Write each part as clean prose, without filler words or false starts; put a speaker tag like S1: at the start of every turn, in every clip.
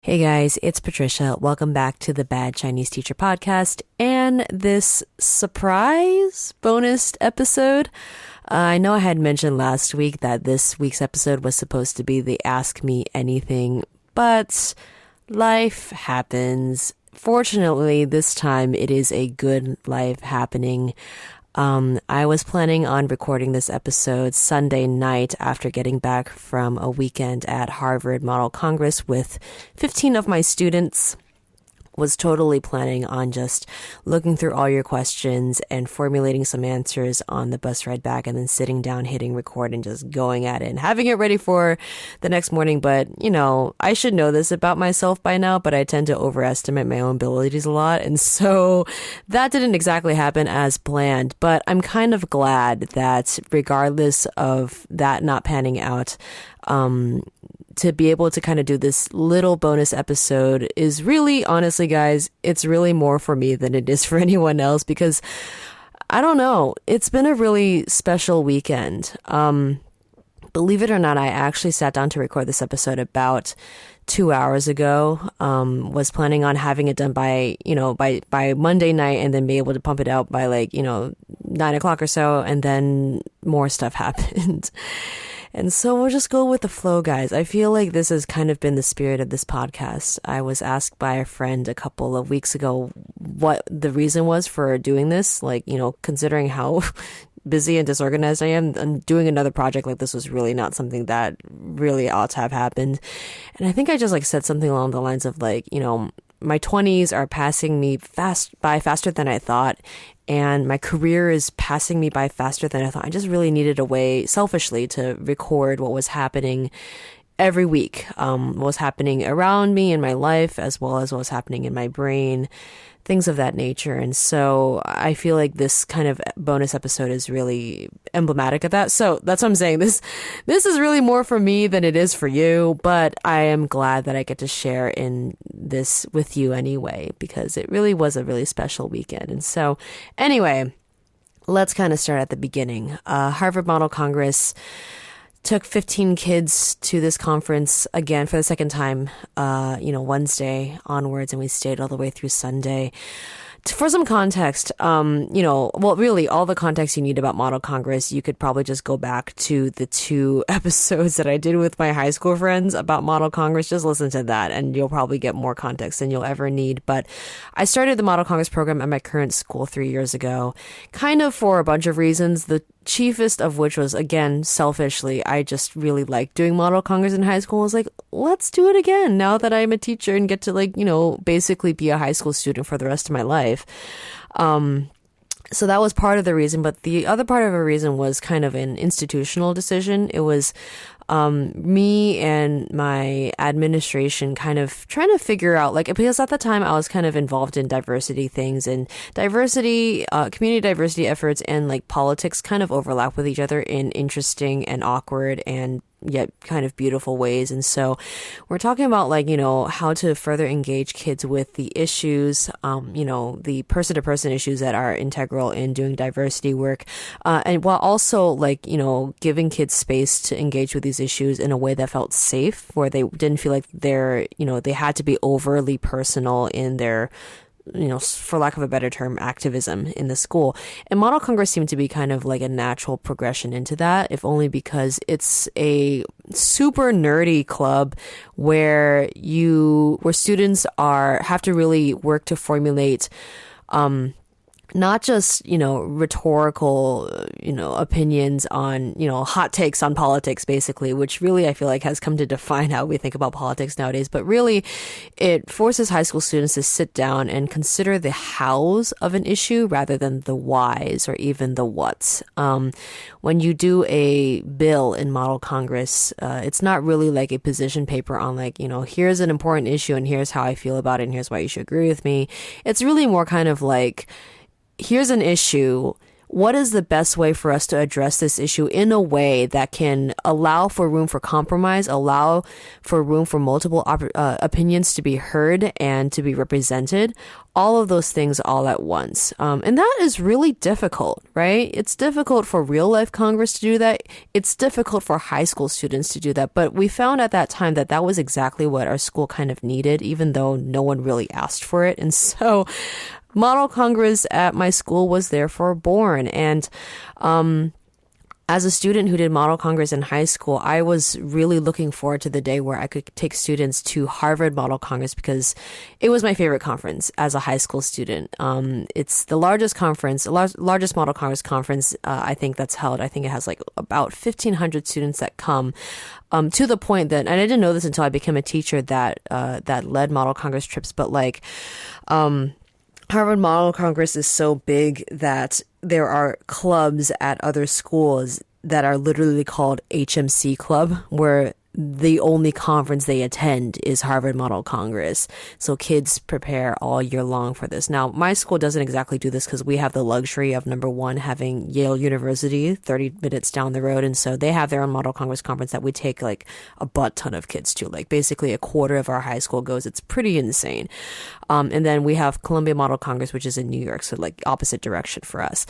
S1: Hey guys, it's Patricia. Welcome back to the Bad Chinese Teacher podcast and this surprise bonus episode. I know I had mentioned last week that this week's episode was supposed to be the Ask Me Anything, but life happens. Fortunately, this time it is a good life happening. I was planning on recording this episode Sunday night after getting back from a weekend at Harvard Model Congress with 15 of my students. Was totally planning on just looking through all your questions and formulating some answers on the bus ride back and then sitting down, hitting record and just going at it and having it ready for the next morning. But, you know, I should know this about myself by now, but I tend to overestimate my own abilities a lot. And so that didn't exactly happen as planned, but I'm kind of glad that regardless of that not panning out, to be able to kind of do this little bonus episode is really, honestly, guys, it's really more for me than it is for anyone else because I don't know. It's been a really special weekend. Believe it or not, I actually sat down to record this episode about 2 hours ago. Was planning on having it done by Monday night and then be able to pump it out by 9 o'clock or so. And then more stuff happened. And so we'll just go with the flow, guys. I feel like this has kind of been the spirit of this podcast. I was asked by a friend a couple of weeks ago what the reason was for doing this. Considering how busy and disorganized I am, and doing another project like this was really not something that really ought to have happened. And I think I just said something along the lines of my 20s are passing me faster than I thought. And my career is passing me by faster than I thought. I just really needed a way, selfishly, to record what was happening every week. What was happening around me in my life, as well as what was happening in my brain, things of that nature. And so I feel like this kind of bonus episode is really emblematic of that. So that's what I'm saying. This is really more for me than it is for you, but I am glad that I get to share in this with you anyway, because it really was a really special weekend. And so anyway, let's kind of start at the beginning. Harvard Model Congress took 15 kids to this conference again for the second time, Wednesday onwards, and we stayed all the way through Sunday. For some context, really all the context you need about Model Congress, you could probably just go back to the 2 episodes that I did with my high school friends about Model Congress. Just listen to that and you'll probably get more context than you'll ever need. But I started the Model Congress program at my current school 3 years ago, kind of for a bunch of reasons. The chiefest of which was, again, selfishly, I just really liked doing Model Congress in high school. I was like, let's do it again now that I'm a teacher and get to basically be a high school student for the rest of my life. So that was part of the reason, but the other part of the reason was kind of an institutional decision. It was me and my administration kind of trying to figure out, because at the time I was kind of involved in diversity things, and diversity, community diversity efforts and politics kind of overlap with each other in interesting and awkward and yet kind of beautiful ways. And so we're talking about how to further engage kids with the issues, the person-to-person issues that are integral in doing diversity work, and while also giving kids space to engage with these issues in a way that felt safe, where they didn't feel like they had to be overly personal in their, for lack of a better term, activism in the school. And Model Congress seemed to be kind of like a natural progression into that, if only because it's a super nerdy club where students have to really work to formulate not just, rhetorical, opinions on, hot takes on politics, basically, which really I feel like has come to define how we think about politics nowadays. But really, it forces high school students to sit down and consider the hows of an issue rather than the whys or even the whats. When you do a bill in Model Congress, it's not really like a position paper on here's an important issue and here's how I feel about it and here's why you should agree with me. It's really more kind of here's an issue. What is the best way for us to address this issue in a way that can allow for room for compromise, allow for room for multiple opinions to be heard and to be represented, all of those things all at once. And that is really difficult, right? It's difficult for real life Congress to do that. It's difficult for high school students to do that. But we found at that time that that was exactly what our school kind of needed, even though no one really asked for it. And so Model Congress at my school was therefore born. And as a student who did Model Congress in high school, I was really looking forward to the day where I could take students to Harvard Model Congress because it was my favorite conference as a high school student. It's the largest conference, largest Model Congress conference, I think that's held. I think it has like about 1,500 students that come. To the point that, and I didn't know this until I became a teacher that led Model Congress trips, but like, Harvard Model Congress is so big that there are clubs at other schools that are literally called HMC Club, where the only conference they attend is Harvard Model Congress. So kids prepare all year long for this. Now, my school doesn't exactly do this because we have the luxury of, number one, having Yale University 30 minutes down the road. And so they have their own Model Congress conference that we take like a butt ton of kids to. Like basically a quarter of our high school goes. It's pretty insane. And then we have Columbia Model Congress, which is in New York. So like opposite direction for us.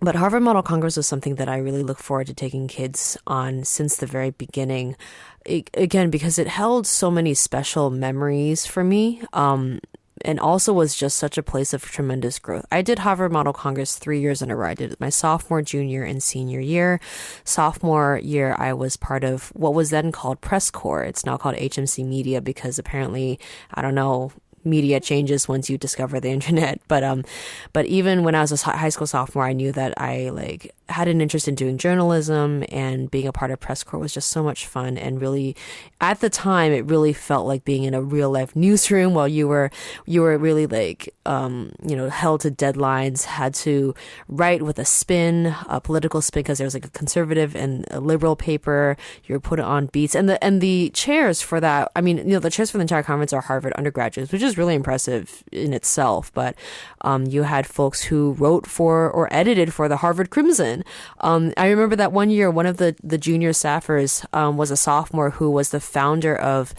S1: But Harvard Model Congress was something that I really look forward to taking kids on since the very beginning. Again, because it held so many special memories for me. And also was just such a place of tremendous growth. I did Harvard Model Congress 3 years in a row. I did it my sophomore, junior, and senior year. Sophomore year, I was part of what was then called Press Corps. It's now called HMC Media because apparently, I don't know, media changes once you discover the internet. But even when I was a high school sophomore, I knew that I like had an interest in doing journalism, and being a part of Press Corps was just so much fun. And really, at the time, it really felt like being in a real life newsroom while you were really like, held to deadlines, had to write with a spin, a political spin, because there was like a conservative and a liberal paper. You were put on beats, and the chairs for that. I mean, the chairs for the entire conference are Harvard undergraduates, which is really impressive in itself. But you had folks who wrote for or edited for the Harvard Crimson. I remember that one year, one of the junior staffers was a sophomore who was the founder of,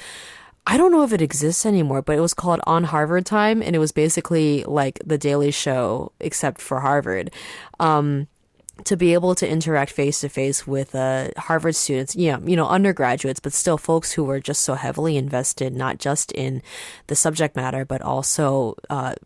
S1: I don't know if it exists anymore, but it was called On Harvard Time, and it was basically like The Daily Show except for Harvard. To be able to interact face to face with Harvard students, undergraduates, but still folks who were just so heavily invested, not just in the subject matter, but also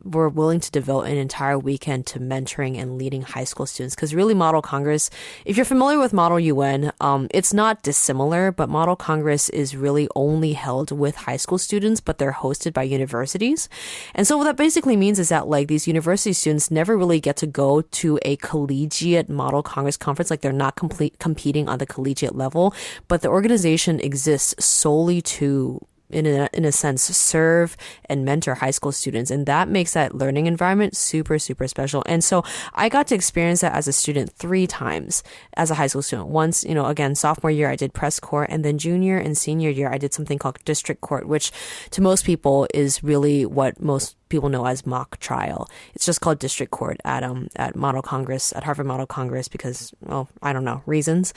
S1: were willing to devote an entire weekend to mentoring and leading high school students. Because really, Model Congress, if you're familiar with Model UN, it's not dissimilar, but Model Congress is really only held with high school students, but they're hosted by universities. And so what that basically means is that like these university students never really get to go to a collegiate Model Congress conference. Like they're not competing on the collegiate level, but the organization exists solely to, in a sense, serve and mentor high school students. And that makes that learning environment super, super special. And so I got to experience that as a student 3 times as a high school student. Once, again, sophomore year, I did Press Corps, and then junior and senior year, I did something called District Court, which to most people is really what most people know as mock trial. It's just called District Court at Model Congress, at Harvard Model Congress, because, well, I don't know, reasons.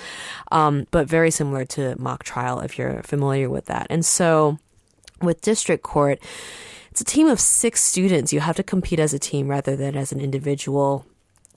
S1: But very similar to mock trial if you're familiar with that. And so with District Court, it's a team of 6 students. You have to compete as a team rather than as an individual.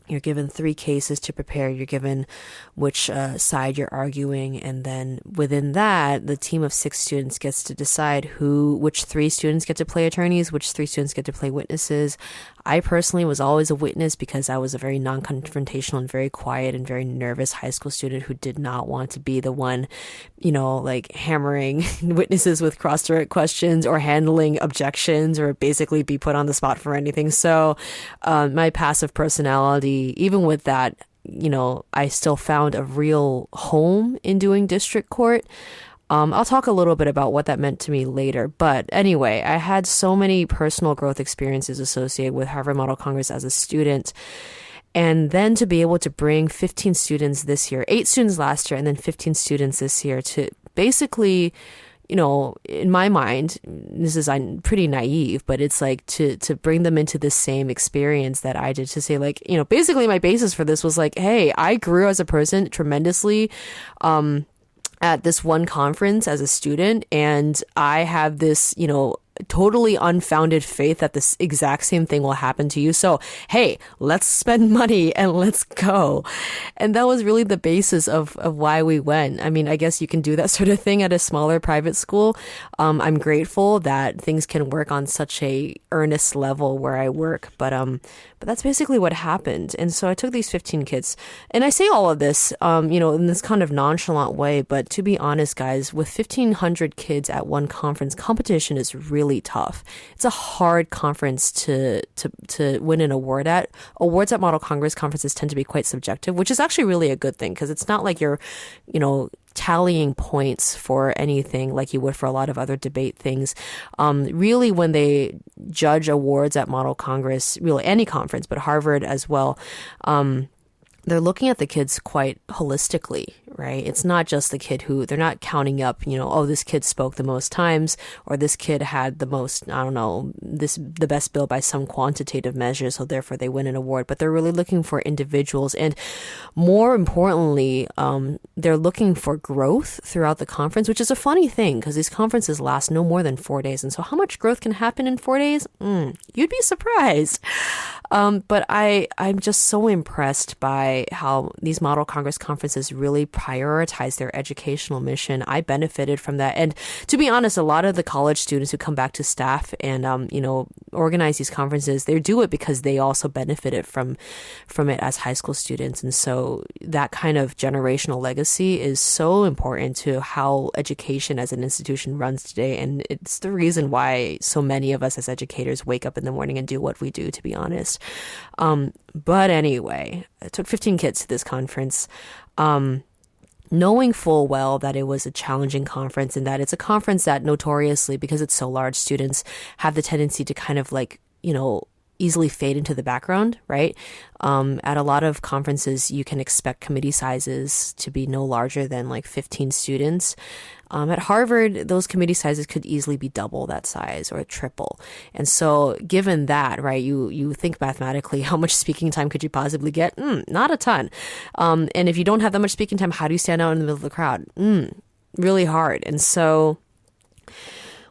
S1: You're given 3 cases to prepare. You're given which side you're arguing. And then within that, the team of 6 students gets to decide which 3 students get to play attorneys, which 3 students get to play witnesses. I personally was always a witness because I was a very non-confrontational and very quiet and very nervous high school student who did not want to be the one, like hammering witnesses with cross-direct questions or handling objections or basically be put on the spot for anything. So my passive personality, even with that, I still found a real home in doing District Court. I'll talk a little bit about what that meant to me later. But anyway, I had so many personal growth experiences associated with Harvard Model Congress as a student. And then to be able to bring 15 students this year, 8 students last year, and then 15 students this year to basically, in my mind, I'm pretty naive, but it's like to bring them into the same experience that I did, to say like, basically my basis for this was like, hey, I grew as a person tremendously, at this one conference as a student, and I have this, totally unfounded faith that this exact same thing will happen to you. So, hey, let's spend money and let's go. And that was really the basis of why we went. I mean, I guess you can do that sort of thing at a smaller private school. I'm grateful that things can work on such a earnest level where I work, but that's basically what happened. And so I took these 15 kids, and I say all of this, in this kind of nonchalant way, but to be honest, guys, with 1,500 kids at one conference, competition is really tough. It's a hard conference to win an award at. Awards at Model Congress conferences tend to be quite subjective, which is actually really a good thing, because it's not like you're, tallying points for anything like you would for a lot of other debate things. Really, when they judge awards at Model Congress, really any conference, but Harvard as well, they're looking at the kids quite holistically, right? It's not just the kid who, they're not counting up, this kid spoke the most times, or this kid had the most, the best bill by some quantitative measure, so therefore they win an award. But they're really looking for individuals. And more importantly, they're looking for growth throughout the conference, which is a funny thing because these conferences last no more than 4 days. And so how much growth can happen in 4 days? You'd be surprised. But I'm just so impressed by how these Model Congress conferences really prioritize their educational mission. I benefited from that. And to be honest, a lot of the college students who come back to staff and, organize these conferences, they do it because they also benefited from it as high school students. And so that kind of generational legacy is so important to how education as an institution runs today. And it's the reason why so many of us as educators wake up in the morning and do what we do, to be honest. But anyway, I took 15 kids to this conference, knowing full well that it was a challenging conference and that it's a conference that notoriously, because it's so large, students have the tendency to kind of easily fade into the background, right? At a lot of conferences, you can expect committee sizes to be no larger than 15 students. At Harvard, those committee sizes could easily be double that size or triple. And so given that, right, you think mathematically, how much speaking time could you possibly get? Not a ton. And if you don't have that much speaking time, how do you stand out in the middle of the crowd? Really hard. And so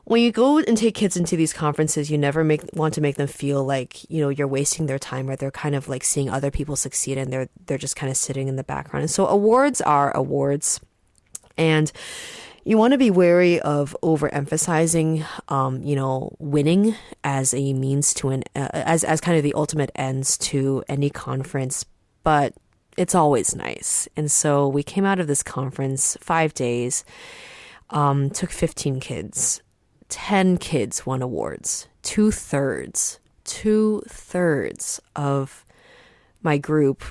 S1: when you go and take kids into these conferences, you never want to make them feel like, you're wasting their time, or they're kind of seeing other people succeed and they're just kind of sitting in the background. And so awards are awards. And you want to be wary of overemphasizing, winning as a means to as kind of the ultimate ends to any conference, but it's always nice. And so we came out of this conference 5 days, took 15 kids, 10 kids won awards, 2/3 of my group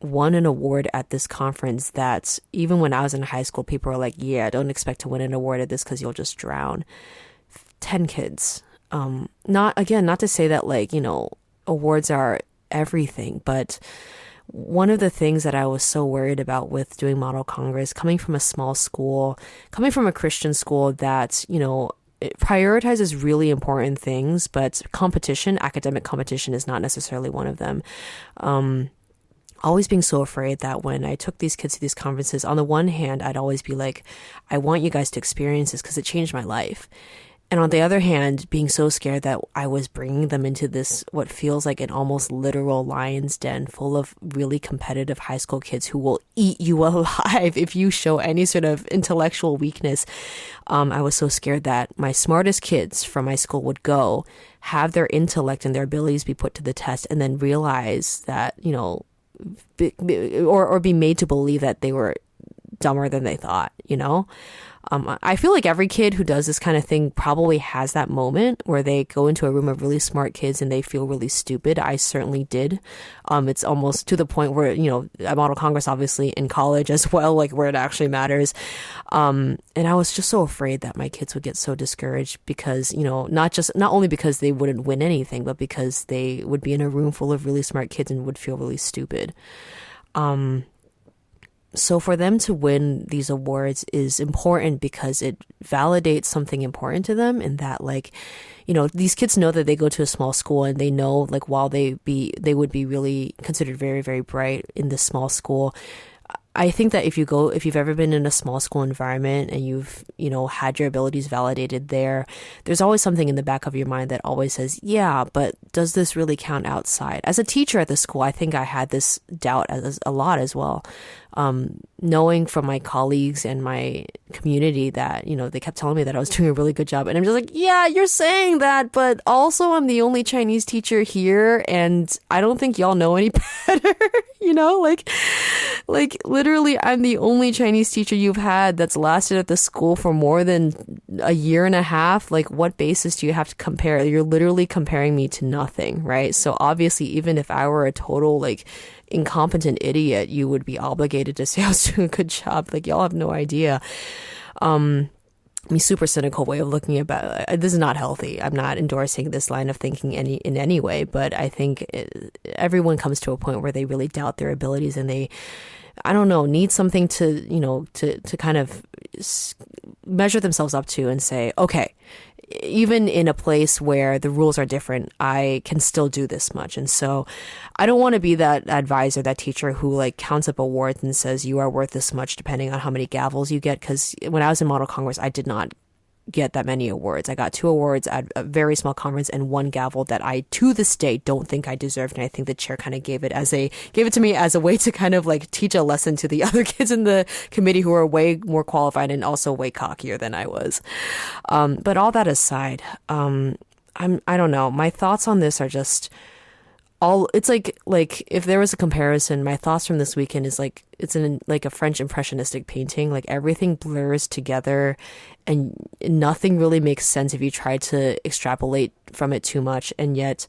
S1: won an award at this conference that even when I was in high school, people were like, yeah, don't expect to win an award at this because you'll just drown. 10 kids. Not to say that awards are everything, but one of the things that I was so worried about with doing Model Congress, coming from a small school, coming from a Christian school that, it prioritizes really important things, but academic competition is not necessarily one of them. Always being so afraid that when I took these kids to these conferences, on the one hand, I'd always be like, I want you guys to experience this because it changed my life. And on the other hand, being so scared that I was bringing them into this, what feels like an almost literal lion's den full of really competitive high school kids who will eat you alive if you show any sort of intellectual weakness. I was so scared that my smartest kids from my school would go, have their intellect and their abilities be put to the test, and then realize that, or be made to believe that they were dumber than they thought, I feel like every kid who does this kind of thing probably has that moment where they go into a room of really smart kids and they feel really stupid. I certainly did. It's almost to the point where, at Model Congress, obviously in college as well, where it actually matters. And I was just so afraid that my kids would get so discouraged because, not only because they wouldn't win anything, but because they would be in a room full of really smart kids and would feel really stupid. So for them to win these awards is important because it validates something important to them, in that these kids know that they go to a small school, and they know while they would be really considered very, very bright in this small school, I think that if you've ever been in a small school environment and you've, had your abilities validated there, there's always something in the back of your mind that always says, yeah, but does this really count outside? As a teacher at the school, I think I had this doubt a lot as well. Knowing from my colleagues and my community that, they kept telling me that I was doing a really good job. And I'm just like, yeah, you're saying that, but also I'm the only Chinese teacher here and I don't think y'all know any better, like literally I'm the only Chinese teacher you've had that's lasted at the school for more than a year and a half. Like, what basis do you have to compare? You're literally comparing me to nothing, right? So obviously, even if I were a total incompetent idiot, you would be obligated to say I was doing a good job. Like, y'all have no idea. Super cynical way of looking about it. This is not healthy. I'm not endorsing this line of thinking in any way, but I think everyone comes to a point where they really doubt their abilities and they, I don't know, need something to, to kind of measure themselves up to and say, okay, even in a place where the rules are different, I can still do this much. And so I don't want to be that advisor, that teacher who counts up awards and says you are worth this much depending on how many gavels you get. Because when I was in Model Congress, I did not get that many awards. I got 2 awards at a very small conference and 1 gavel that I, to this day, don't think I deserved. And I think the chair kind of gave it to me as a way to kind of teach a lesson to the other kids in the committee who are way more qualified and also way cockier than I was. But all that aside, I don't know. My thoughts on this are just it's like if there was a comparison, my thoughts from this weekend is it's in a French impressionistic painting. Everything blurs together and nothing really makes sense if you try to extrapolate from it too much. And yet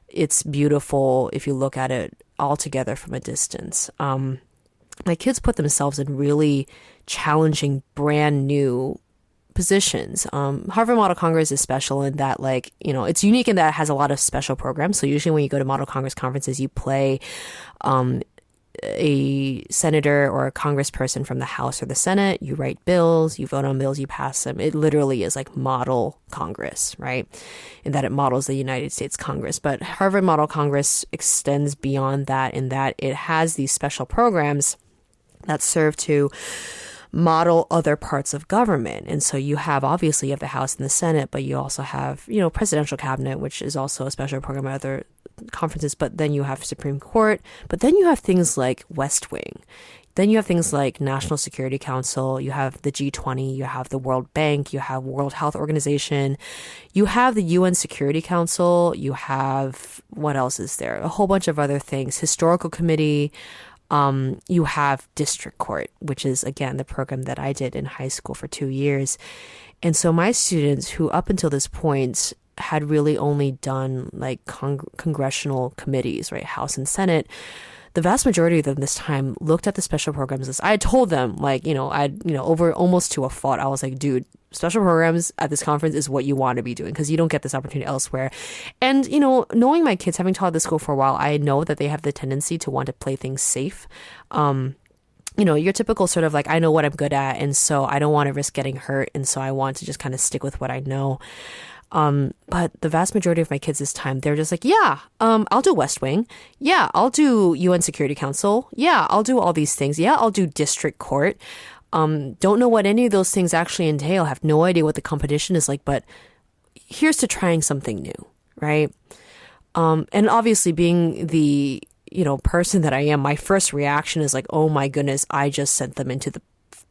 S1: it's beautiful if you look at it all together from a distance. My kids put themselves in really challenging, brand new positions. Harvard Model Congress is special in that, it's unique in that it has a lot of special programs. So usually when you go to Model Congress conferences, you play a senator or a congressperson from the House or the Senate. You write bills, you vote on bills, you pass them. It literally is like model Congress, right? In that it models the United States Congress. But Harvard Model Congress extends beyond that in that it has these special programs that serve to model other parts of government. And so you have the House and the Senate, but you also have, presidential cabinet, which is also a special program at other conferences. But then you have Supreme Court, but then you have things like West Wing. Then you have things like National Security Council, you have the G20, you have the World Bank, you have World Health Organization, you have the UN Security Council, you have, what else is there? A whole bunch of other things, Historical Committee. You have district court, which is, again, the program that I did in high school for 2 years. And so my students who up until this point had really only done congressional committees, right? House and Senate. The vast majority of them this time looked at the special programs list. I had told them, over almost to a fault, I was like, dude, special programs at this conference is what you want to be doing because you don't get this opportunity elsewhere. And, knowing my kids, having taught at the school for a while, I know that they have the tendency to want to play things safe. Your typical sort of I know what I'm good at, and so I don't want to risk getting hurt, and so I want to just kind of stick with what I know. But the vast majority of my kids this time, they're just I'll do West Wing. Yeah, I'll do UN Security Council. Yeah, I'll do all these things. Yeah, I'll do district court. Don't know what any of those things actually entail. Have no idea what the competition is like, but here's to trying something new, right? And obviously being the, person that I am, my first reaction is oh my goodness, I just sent them into the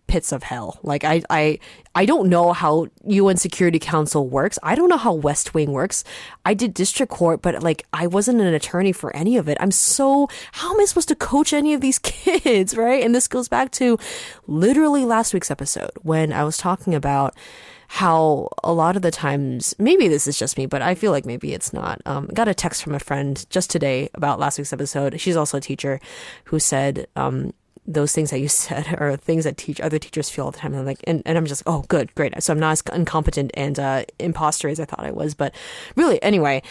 S1: pits of hell. I don't know how UN Security Council works. I don't know how West Wing works. I did district court, but I wasn't an attorney for any of it. How am I supposed to coach any of these kids, right? And this goes back to literally last week's episode when I was talking about how a lot of the times, maybe this is just me, but I feel like maybe it's not. Got a text from a friend just today about last week's episode. She's also a teacher who said, those things that you said are things that other teachers feel all the time. And I'm just, oh, good, great. So I'm not as incompetent and imposter as I thought I was. But really, anyway,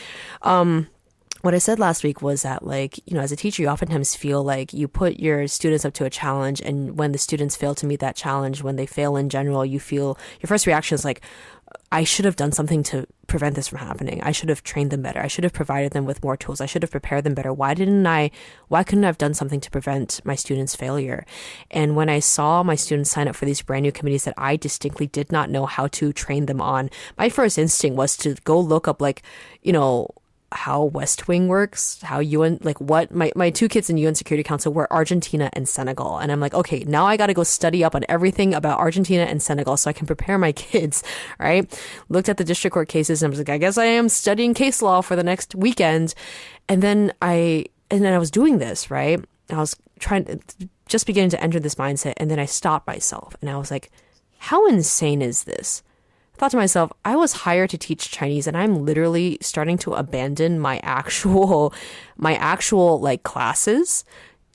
S1: what I said last week was that, as a teacher, you oftentimes feel like you put your students up to a challenge. And when the students fail to meet that challenge, when they fail in general, you feel your first reaction is I should have done something to prevent this from happening. I should have trained them better. I should have provided them with more tools. I should have prepared them better. Why couldn't I have done something to prevent my students' failure? And when I saw my students sign up for these brand new committees that I distinctly did not know how to train them on, my first instinct was to go look up, like, how West Wing works, how UN, like what my two kids in UN Security Council were Argentina and Senegal. And I'm like, okay, now I got to go study up on everything about Argentina and Senegal so I can prepare my kids, right? Looked at the district court cases and I was like, I guess I am studying case law for the next weekend. And then I was doing this, right? I was just beginning to enter this mindset. And then I stopped myself and I was like, how insane is this? I thought to myself, I was hired to teach Chinese and I'm literally starting to abandon my actual like classes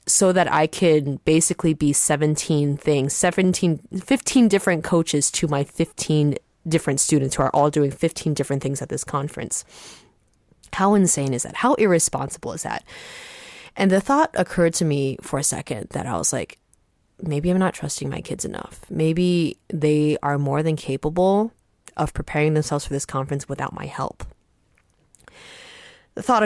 S1: so that I could basically be 15 different coaches to my 15 different students who are all doing 15 different things at this conference. How insane is that? How irresponsible is that? And the thought occurred to me for a second that I was like, maybe I'm not trusting my kids enough. Maybe they are more than capable of preparing themselves for this conference without my help. That thought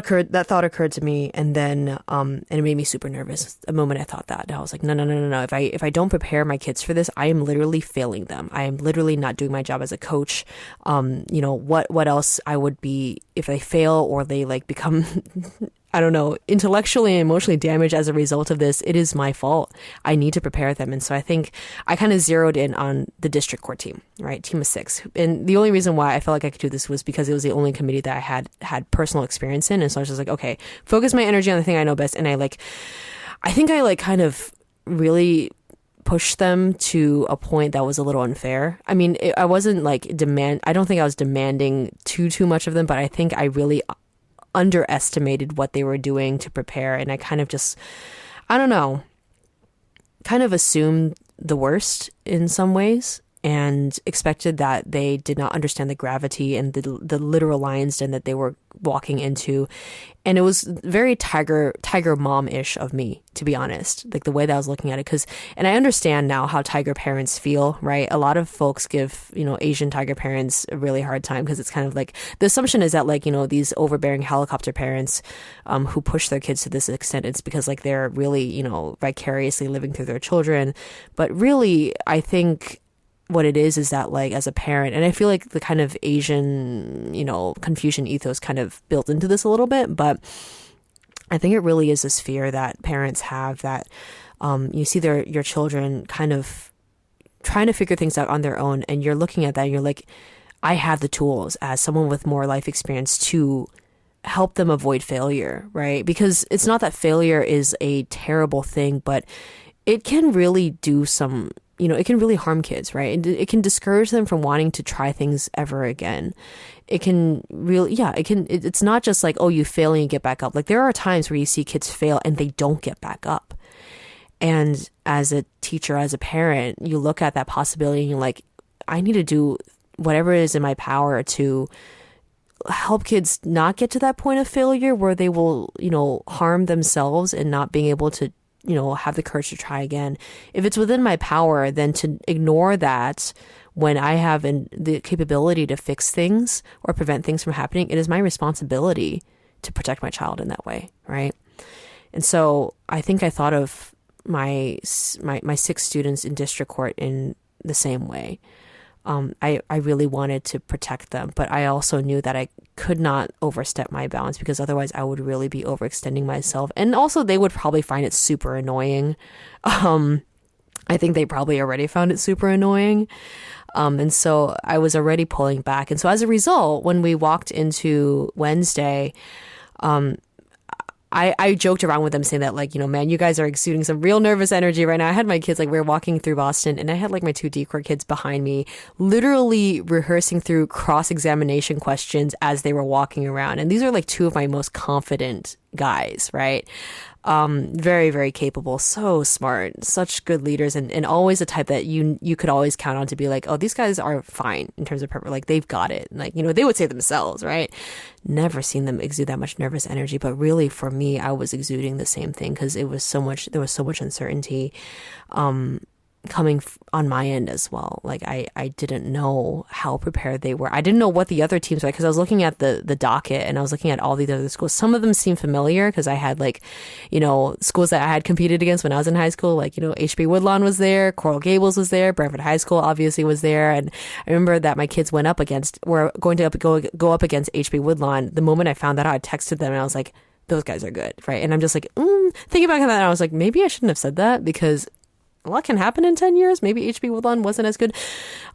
S1: occurred to me, and then and it made me super nervous. The moment I thought that, I was like, no. If I don't prepare my kids for this, I am literally failing them. I am literally not doing my job as a coach. What else I would be if they fail or they like become I don't know, intellectually and emotionally damaged as a result of this. It is my fault. I need to prepare them. And so I think I kind of zeroed in on the district court team, right? Team of 6. And the only reason why I felt like I could do this was because it was the only committee that I had personal experience in. And so I was just like, okay, focus my energy on the thing I know best. And I think I kind of really pushed them to a point that was a little unfair. I mean, I wasn't like I don't think I was demanding too much of them, but I think I really underestimated what they were doing to prepare. And I kind of just, I don't know, kind of assumed the worst in some ways and expected that they did not understand the gravity and the literal lion's den that they were walking into. And it was very tiger mom-ish of me, to be honest, like the way that I was looking at it. And I understand now how tiger parents feel, right? A lot of folks give, Asian tiger parents a really hard time because it's kind of like, the assumption is that like, these overbearing helicopter parents who push their kids to this extent, it's because like they're really, vicariously living through their children. But really, I think what it is that like as a parent, and I feel like the kind of Asian, Confucian ethos kind of built into this a little bit, but I think it really is this fear that parents have that you see your children kind of trying to figure things out on their own, and you're looking at that and you're like, I have the tools as someone with more life experience to help them avoid failure, right? Because it's not that failure is a terrible thing, but it can really do some, it can really harm kids, right? And it can discourage them from wanting to try things ever again. It can really, it's not just like, oh, you fail and you get back up. Like there are times where you see kids fail and they don't get back up. And as a teacher, as a parent, you look at that possibility and you're like, I need to do whatever is in my power to help kids not get to that point of failure where they will, harm themselves and not being able to have the courage to try again. If it's within my power, then to ignore that when I have the capability to fix things or prevent things from happening, it is my responsibility to protect my child in that way, right? And so I think I thought of my 6 students in district court in the same way. I really wanted to protect them, but I also knew that I could not overstep my bounds because otherwise I would really be overextending myself. And also they would probably find it super annoying. I think they probably already found it super annoying. And so I was already pulling back. And so as a result, when we walked into Wednesday, I joked around with them saying that like, man, you guys are exuding some real nervous energy right now. I had my kids, like we were walking through Boston and I had like my 2 decor kids behind me, literally rehearsing through cross-examination questions as they were walking around. And these are like 2 of my most confident guys, right? Very, very capable, so smart, such good leaders, and always the type that you could always count on to be like, oh, these guys are fine in terms of purpose, like they've got it. Like, they would say themselves, right? Never seen them exude that much nervous energy, but really for me, I was exuding the same thing because there was so much uncertainty. coming on my end as well. Like I didn't know how prepared they were. I didn't know what the other teams were, because I was looking at the docket and I was looking at all these other schools. Some of them seemed familiar because I had like, schools that I had competed against when I was in high school. Like, HB Woodlawn was there, Coral Gables was there, Brantford High School obviously was there. And I remember that my kids were going to go up against HB Woodlawn. The moment I found that out, I texted them and I was like, those guys are good, right? And I'm just like, thinking back on that, and I was like, maybe I shouldn't have said that, because a lot can happen in 10 years. Maybe HB Woodlawn wasn't as good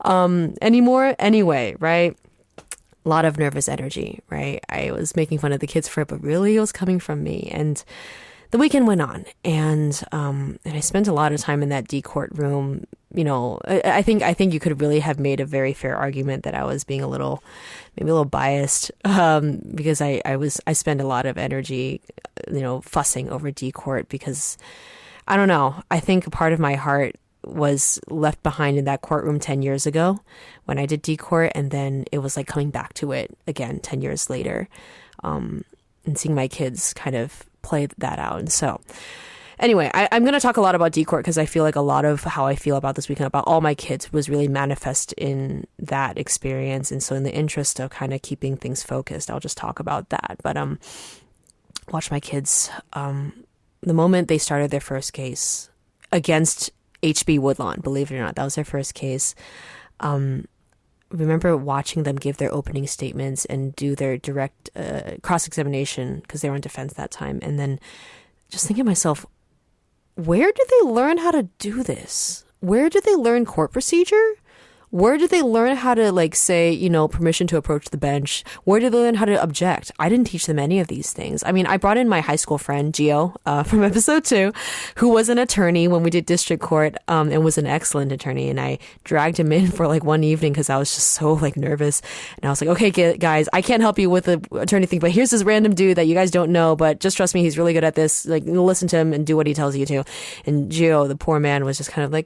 S1: anymore. Anyway, right? A lot of nervous energy, right? I was making fun of the kids for it, but really it was coming from me. And the weekend went on, and I spent a lot of time in that D court room. I think you could really have made a very fair argument that I was being maybe a little biased, because I spent a lot of energy, fussing over D court, because I don't know. I think a part of my heart was left behind in that courtroom 10 years ago when I did D-Court, and then it was like coming back to it again 10 years later, and seeing my kids kind of play that out. And so anyway, I'm going to talk a lot about D-Court because I feel like a lot of how I feel about this weekend, about all my kids, was really manifest in that experience. And so in the interest of kind of keeping things focused, I'll just talk about that. But watch my kids, the moment they started their first case against HB Woodlawn, believe it or not, that was their first case. Remember watching them give their opening statements and do their direct cross-examination, because they were in defense that time. And then just thinking to myself, where did they learn how to do this? Where did they learn court procedure? Where did they learn how to say, permission to approach the bench? Where did they learn how to object? I didn't teach them any of these things. I mean, I brought in my high school friend, Gio, from episode 2, who was an attorney when we did district court, and was an excellent attorney. And I dragged him in for one evening because I was just so nervous. And I was like, okay, guys, I can't help you with the attorney thing, but here's this random dude that you guys don't know, but just trust me, he's really good at this. Listen to him and do what he tells you to. And Gio, the poor man, was just kind of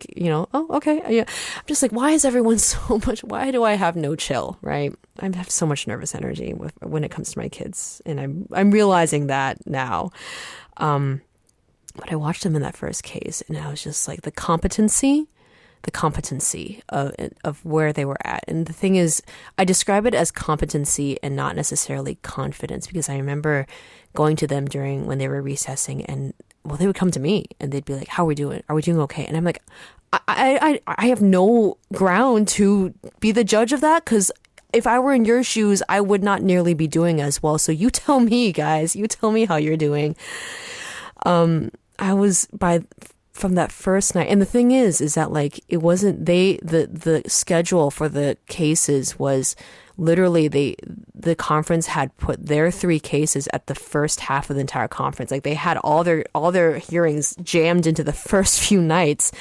S1: oh, okay. Yeah. I'm just like, why is everyone so much, why do I have no chill, right? I have so much nervous energy when it comes to my kids, and I'm realizing that now. But I watched them in that first case, and I was just like, the competency of where they were at. And the thing is, I describe it as competency and not necessarily confidence, because I remember going to them when they were recessing, and they would come to me and they'd be like, how are we doing? Are we doing okay? And I'm like, I have no ground to be the judge of that, because if I were in your shoes, I would not nearly be doing as well. So you tell me, guys, you tell me how you're doing. I was from that first night. And the thing is that it wasn't the schedule for the cases was literally the conference had put their 3 cases at the first half of the entire conference. They had all their hearings jammed into the first few nights.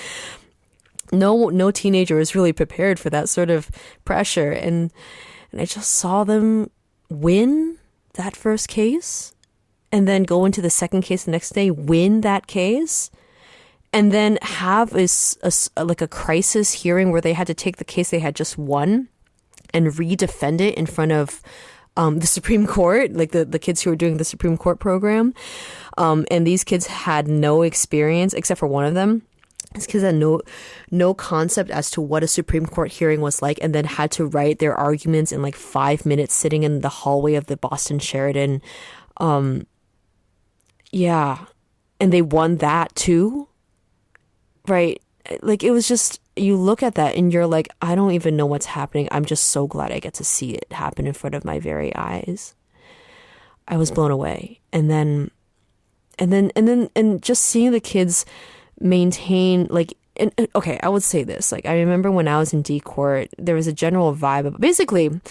S1: No teenager was really prepared for that sort of pressure. And I just saw them win that first case, and then go into the second case the next day, win that case, and then have a crisis hearing where they had to take the case they had just won and re-defend it in front of the Supreme Court, the kids who were doing the Supreme Court program. And these kids had no experience, except for one of them. These kids had no concept as to what a Supreme Court hearing was like, and then had to write their arguments in 5 minutes sitting in the hallway of the Boston Sheridan. Yeah. And they won that too. Right. It was just, you look at that and you're like, I don't even know what's happening. I'm just so glad I get to see it happen in front of my very eyes. I was blown away. And just seeing the kids maintain, okay, I would say this. I remember when I was in D court, there was a general vibe of, basically,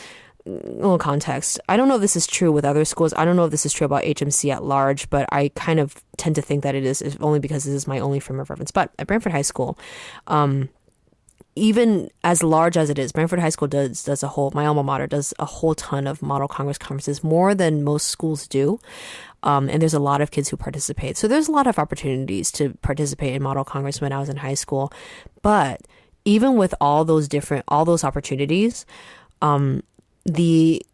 S1: a little context. I don't know if this is true with other schools. I don't know if this is true about HMC at large, but I kind of tend to think that it is, if only because this is my only frame of reference. But at Brantford High School, even as large as it is, Brantford High School does a whole, my alma mater does a whole ton of Model Congress conferences, more than most schools do. And there's a lot of kids who participate. So there's a lot of opportunities to participate in Model Congress when I was in high school. But even with all those opportunities, the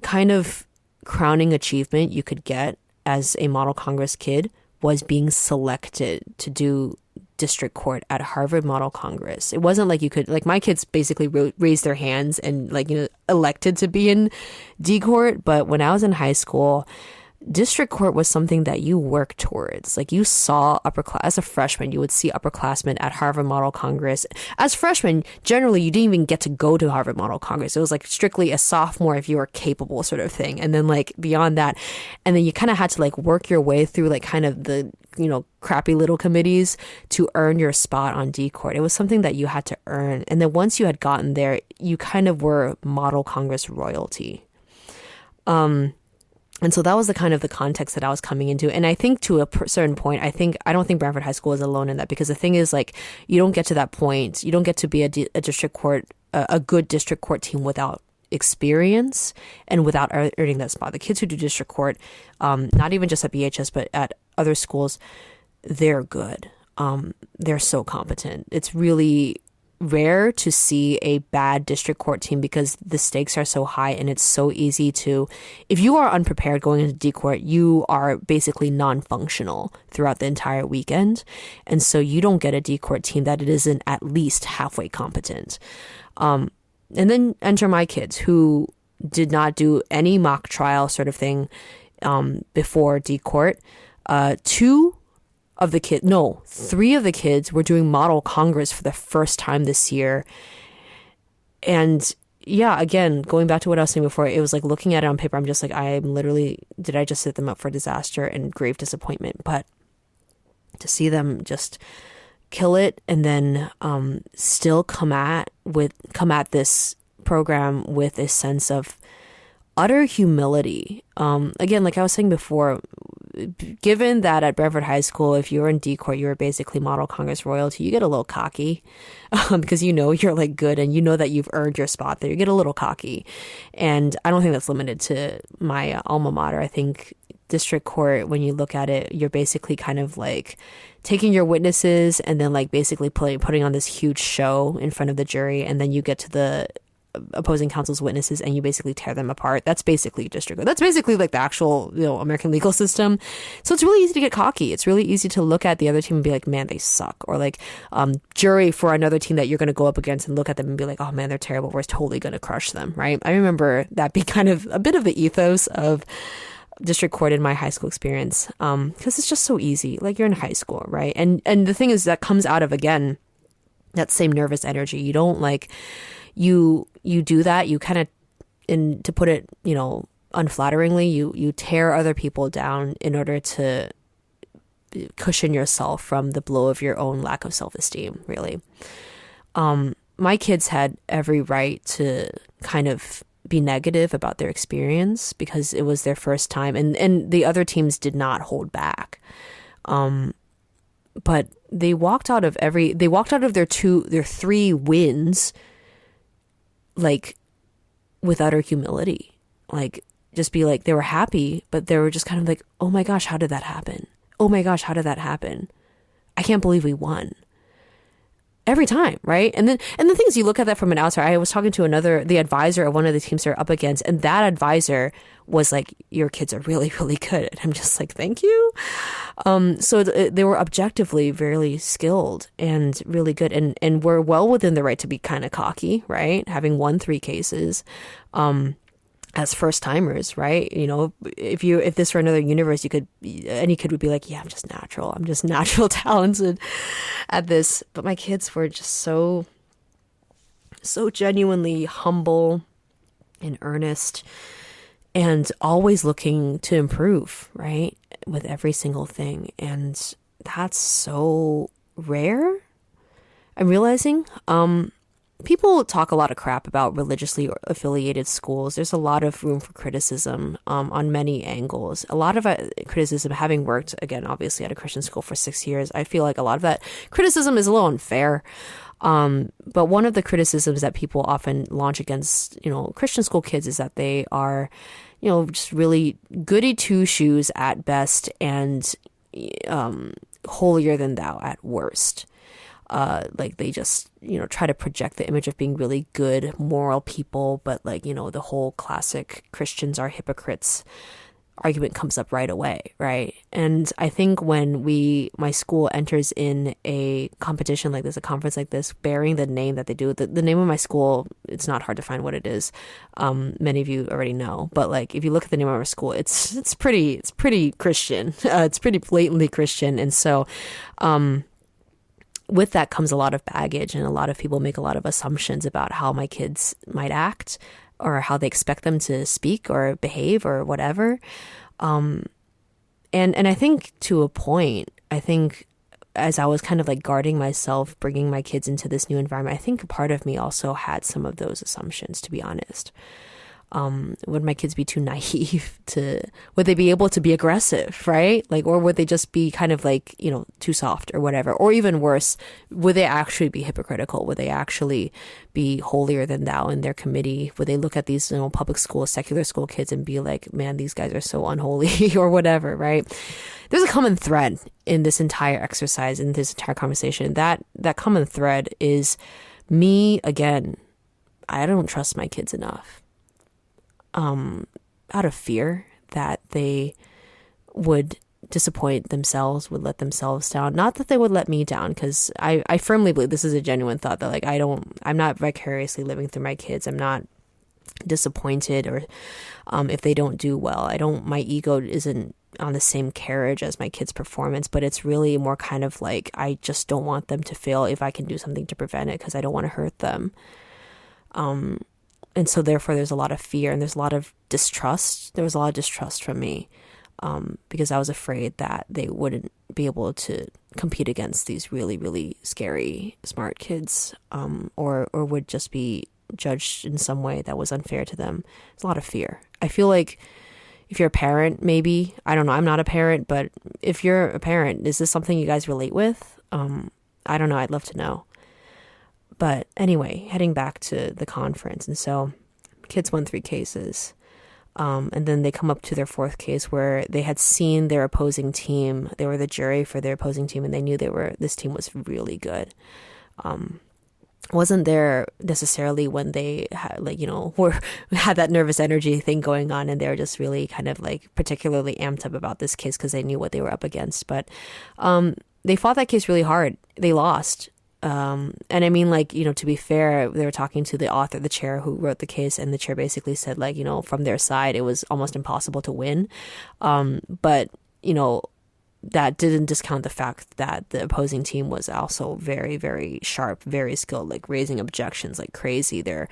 S1: kind of crowning achievement you could get as a Model Congress kid was being selected to do district court at Harvard Model Congress. It wasn't like you could, like, my kids basically raised their hands and, like, elected to be in D court. But when I was in high school, district court was something that you worked towards. Like, you saw as a freshman, you would see upperclassmen at Harvard Model Congress. As freshmen, generally, you didn't even get to go to Harvard Model Congress. It was like strictly a sophomore if you were capable sort of thing. And then, like, beyond that, and then you kind of had to, like, work your way through, like, kind of the, crappy little committees to earn your spot on D court. It was something that you had to earn. And then once you had gotten there, you kind of were Model Congress royalty. And so that was the kind of the context that I was coming into. And I think to a certain point, I don't think Brantford High School is alone in that, because the thing is, like, you don't get to that point. You don't get to be a district court, a good district court team without experience and without earning that spot. The kids who do district court, not even just at BHS, but at other schools, they're good. They're so competent. It's really rare to see a bad district court team because the stakes are so high, and it's so easy to, if you are unprepared going into D court, you are basically non-functional throughout the entire weekend. And so you don't get a D court team that it isn't at least halfway competent. And then enter my kids, who did not do any mock trial sort of thing before D court. Three of the kids were doing Model Congress for the first time this year. And yeah, again, going back to what I was saying before, it was like looking at it on paper, I'm just like, did I just set them up for disaster and grave disappointment? But to see them just kill it and then still come at this program with a sense of utter humility. Again, like I was saying before, given that at Brantford High School, if you were in D court, you were basically Model Congress royalty, you get a little cocky because you're like good and you know that you've earned your spot there. You get a little cocky. And I don't think that's limited to my alma mater. I think district court, when you look at it, you're basically kind of like taking your witnesses and then like basically putting on this huge show in front of the jury. And then you get to the opposing counsel's witnesses and you basically tear them apart. That's basically district court. That's basically like the actual, American legal system. So it's really easy to get cocky. It's really easy to look at the other team and be like, man, they suck. Or like jury for another team that you're going to go up against and look at them and be like, oh man, they're terrible. We're totally going to crush them. Right. I remember that being kind of a bit of the ethos of district court in my high school experience. Because it's just so easy. Like, you're in high school. Right. And the thing is, that comes out of, again, that same nervous energy. You don't like, you do that, you kind of, and to put it, unflatteringly, you tear other people down in order to cushion yourself from the blow of your own lack of self-esteem, really. My kids had every right to kind of be negative about their experience because it was their first time, and the other teams did not hold back. But they walked out of their 3 wins like with utter humility. Like, just be like, they were happy, but they were just kind of like, oh my gosh, how did that happen? Oh my gosh, how did that happen? I can't believe we won. Every time, right? And the thing is, you look at that from an outsider. I was talking to the advisor of one of the teams they're up against, and that advisor was like, your kids are really, really good. And I'm just like, thank you. So they were objectively very skilled and really good, and were well within the right to be kind of cocky, right? Having won 3 cases. As first timers, right? If this were another universe, any kid would be like, yeah, I'm just natural talented at this. But my kids were just so genuinely humble and earnest and always looking to improve, right? With every single thing. And that's so rare. I'm realizing, people talk a lot of crap about religiously affiliated schools. There's a lot of room for criticism on many angles. A lot of criticism, having worked, again, obviously at a Christian school for 6 years, I feel like a lot of that criticism is a little unfair. But one of the criticisms that people often launch against, Christian school kids is that they are, just really goody two-shoes at best and holier than thou at worst. Like, they just, try to project the image of being really good, moral people, but like, the whole classic Christians are hypocrites argument comes up right away, right? And I think when my school enters in a competition like this, a conference like this, bearing the name that they do, the name of my school, it's not hard to find what it is. Many of you already know, but like if you look at the name of our school, it's pretty Christian. It's pretty blatantly Christian, and so with that comes a lot of baggage, and a lot of people make a lot of assumptions about how my kids might act, or how they expect them to speak or behave or whatever. And I think to a point, I think as I was kind of like guarding myself, bringing my kids into this new environment, I think a part of me also had some of those assumptions, to be honest. Would my kids be too naive would they be able to be aggressive, right? Like, or would they just be kind of like, too soft or whatever? Or even worse, would they actually be hypocritical? Would they actually be holier than thou in their committee? Would they look at these, public school, secular school kids and be like, man, these guys are so unholy or whatever, right? There's a common thread in this entire exercise, in this entire conversation. That common thread is me, again, I don't trust my kids enough. Out of fear that they would disappoint themselves, would let themselves down. Not that they would let me down, because I firmly believe this is a genuine thought that like I'm not vicariously living through my kids. I'm not disappointed or if they don't do well. My ego isn't on the same carriage as my kids' performance, but it's really more kind of like I just don't want them to fail if I can do something to prevent it, because I don't want to hurt them. And so therefore there's a lot of fear, and there's a lot of distrust. There was a lot of distrust from me because I was afraid that they wouldn't be able to compete against these really, really scary, smart kids, or would just be judged in some way that was unfair to them. There's a lot of fear. I feel like if you're a parent, maybe, I don't know, I'm not a parent, but if you're a parent, is this something you guys relate with? I don't know. I'd love to know. But anyway, heading back to the conference. And so kids won 3 cases. And then they come up to their 4th case where they had seen their opposing team. They were the jury for their opposing team, and they knew this team was really good. Wasn't there necessarily when they had had that nervous energy thing going on, and they were just really kind of like particularly amped up about this case because they knew what they were up against. But they fought that case really hard. They lost. And I mean, like, to be fair, they were talking to the author, the chair who wrote the case, and the chair basically said, like, from their side, it was almost impossible to win. But, that didn't discount the fact that the opposing team was also very, very sharp, very skilled, like raising objections like crazy. Their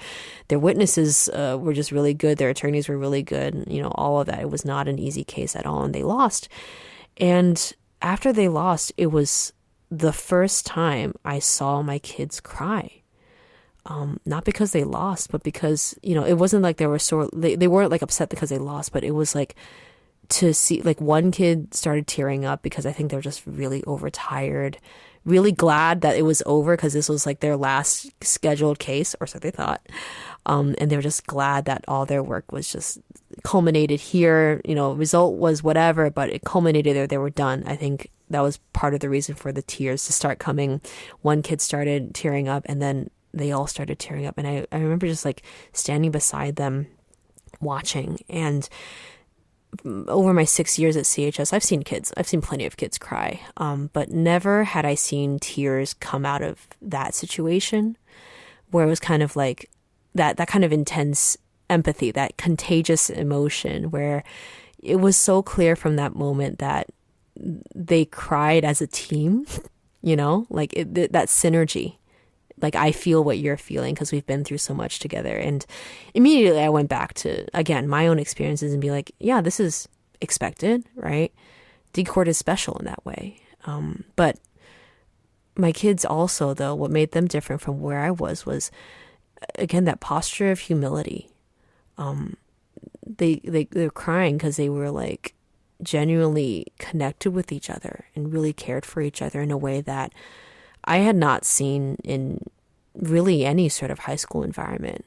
S1: witnesses were just really good. Their attorneys were really good. All of that. It was not an easy case at all, and they lost. And after they lost, it was the first time I saw my kids cry. Not because they lost, but because, it wasn't like they weren't like upset because they lost, but it was like to see, like, one kid started tearing up because I think they're just really overtired, really glad that it was over because this was like their last scheduled case, or so they thought. And they were just glad that all their work was just culminated here. Result was whatever, but it culminated there. They were done. I think that was part of the reason for the tears to start coming. One kid started tearing up, and then they all started tearing up. And I remember just like standing beside them watching. And over my 6 years at CHS, I've seen plenty of kids cry, but never had I seen tears come out of that situation where it was kind of like that kind of intense empathy, that contagious emotion, where it was so clear from that moment that they cried as a team, like that synergy. Like, I feel what you're feeling because we've been through so much together. And immediately I went back to, again, my own experiences and be like, yeah, this is expected, right? D-Court is special in that way. But my kids also, though, what made them different from where I was, again, that posture of humility. They're crying because they were like genuinely connected with each other and really cared for each other in a way that I had not seen in really any sort of high school environment.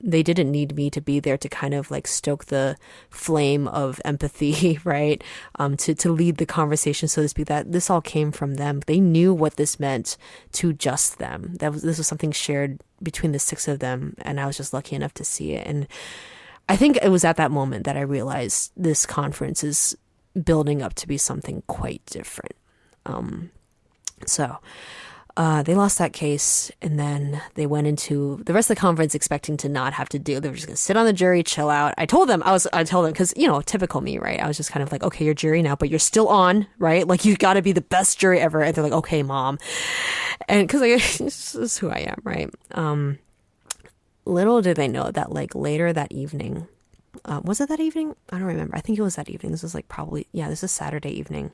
S1: They didn't need me to be there to kind of like stoke the flame of empathy, right? To lead the conversation, so to speak. That this all came from them. They knew what this meant to just them. This was something shared between the 6 of them, and I was just lucky enough to see it. And I think it was at that moment that I realized this conference is building up to be something quite different. So they lost that case, and then they went into the rest of the conference expecting to not have to do. They were just going to sit on the jury, chill out. I told them because, typical me, right? I was just kind of like, okay, you're jury now, but you're still on, right? Like, you got to be the best jury ever. And they're like, okay, mom. And because this is who I am, right? Little did they know that, like, later that evening, was it that evening? I don't remember. I think it was that evening. This was like this is Saturday evening.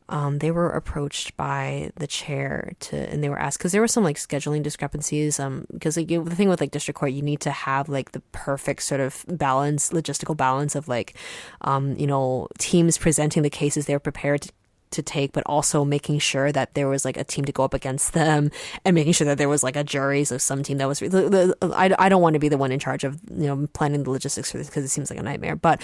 S1: They were approached by the chair and they were asked, because there were some like scheduling discrepancies. Because like, the thing with like district court, you need to have like the perfect sort of logistical balance of like, teams presenting the cases they're prepared to take, but also making sure that there was like a team to go up against them, and making sure that there was like a jury, so some team that was I don't want to be the one in charge of planning the logistics for this, because it seems like a nightmare. But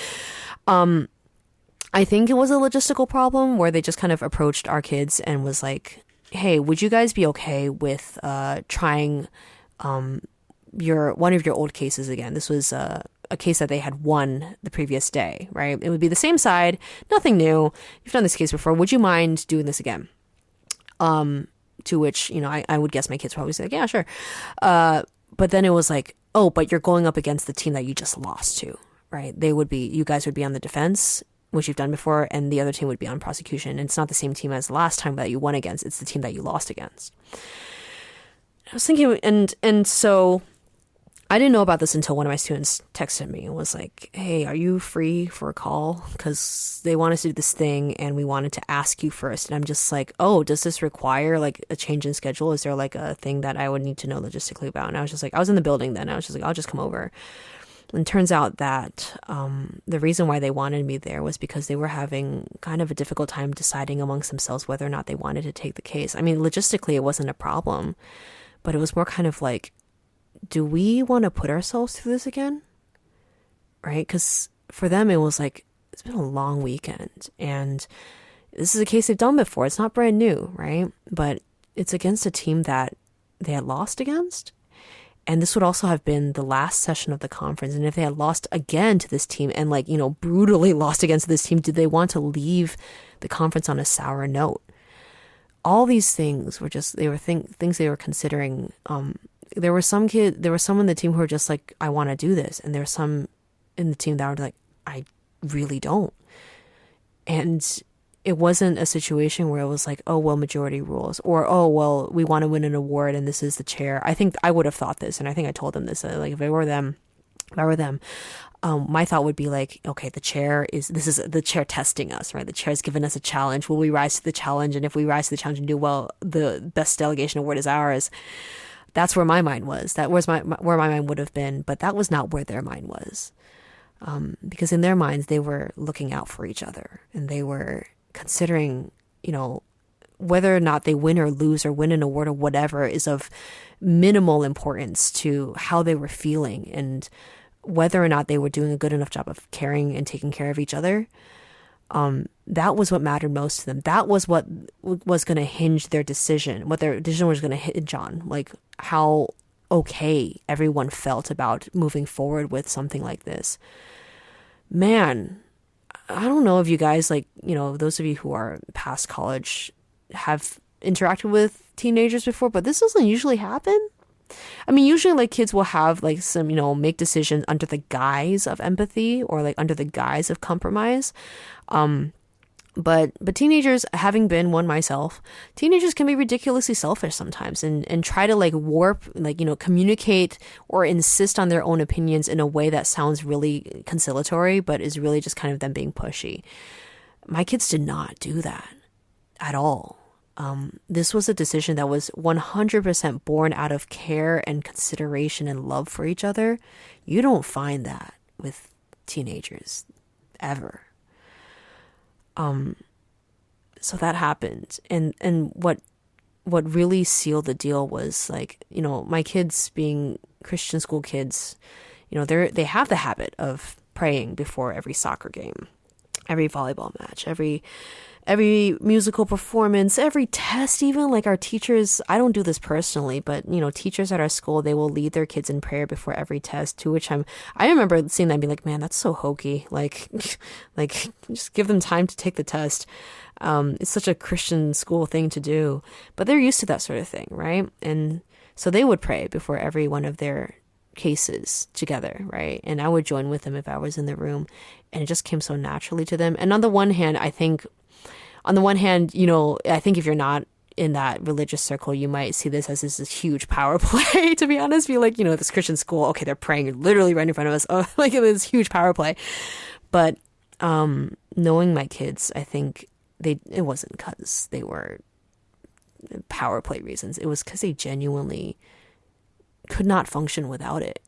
S1: I think it was a logistical problem where they just kind of approached our kids and was like, hey, would you guys be okay with trying one of your old cases again? This was a case that they had won the previous day, right? It would be the same side, nothing new. You've done this case before. Would you mind doing this again? To which, I would guess my kids probably say, yeah, sure. But then it was like, oh, but you're going up against the team that you just lost to, right? You guys would be on the defense, which you've done before, and the other team would be on prosecution. And it's not the same team as the last time that you won against. It's the team that you lost against. I was thinking, and so I didn't know about this until one of my students texted me and was like, hey, are you free for a call? Because they want us to do this thing and we wanted to ask you first. And I'm just like, oh, does this require like a change in schedule? Is there like a thing that I would need to know logistically about? And I was just like, I was in the building then. I was just like, I'll just come over. And it turns out that the reason why they wanted me there was because they were having kind of a difficult time deciding amongst themselves whether or not they wanted to take the case. I mean, logistically, it wasn't a problem, but it was more kind of like, do we want to put ourselves through this again? Right? Because for them, it was like, it's been a long weekend, and this is a case they've done before. It's not brand new, right? But it's against a team that they had lost against. And this would also have been the last session of the conference. And if they had lost again to this team and like, brutally lost against this team, did they want to leave the conference on a sour note? All these things were just, things they were considering. There were some in the team who were just like, I want to do this. And there were some in the team that were like, I really don't. And it wasn't a situation where it was like, oh, well, majority rules, or, oh, well, we want to win an award and this is the chair. I think I would have thought this, and I think I told them this, like if I were them, my thought would be like, okay, this is the chair testing us, right? The chair has given us a challenge. Will we rise to the challenge? And if we rise to the challenge and do well, the best delegation award is ours. That's where my mind was. That was where my mind would have been, but that was not where their mind was. Because in their minds, they were looking out for each other, and they were considering, whether or not they win or lose or win an award or whatever is of minimal importance to how they were feeling and whether or not they were doing a good enough job of caring and taking care of each other. That was what mattered most to them. That was what was going to hinge their decision, what their decision was going to hinge on, like how okay everyone felt about moving forward with something like this. Man, I don't know if you guys, like, those of you who are past college have interacted with teenagers before, but this doesn't usually happen. I mean, usually like kids will have like some, make decisions under the guise of empathy or like under the guise of compromise. But teenagers, having been one myself, teenagers can be ridiculously selfish sometimes and try to like warp, like, communicate or insist on their own opinions in a way that sounds really conciliatory, but is really just kind of them being pushy. My kids did not do that at all. This was a decision that was 100% born out of care and consideration and love for each other. You don't find that with teenagers ever. So that happened. And what really sealed the deal was like, my kids being Christian school kids, they have the habit of praying before every soccer game. every volleyball match, every musical performance, every test, even like our teachers. I don't do this personally, but teachers at our school, they will lead their kids in prayer before every test, to which I remember seeing that and be like, man, that's so hokey. Like like just give them time to take the test. It's such a Christian school thing to do, but they're used to that sort of thing, right? And so they would pray before every one of their cases together, right? And I would join with them if I was in the room, and it just came so naturally to them. And on the one hand, I think if you're not in that religious circle, you might see this as this huge power play, to be honest. Be like, this Christian school, okay, they're praying literally right in front of us. Oh, like it was huge power play. But knowing my kids, I think it wasn't because they were power play reasons. It was because they genuinely could not function without it,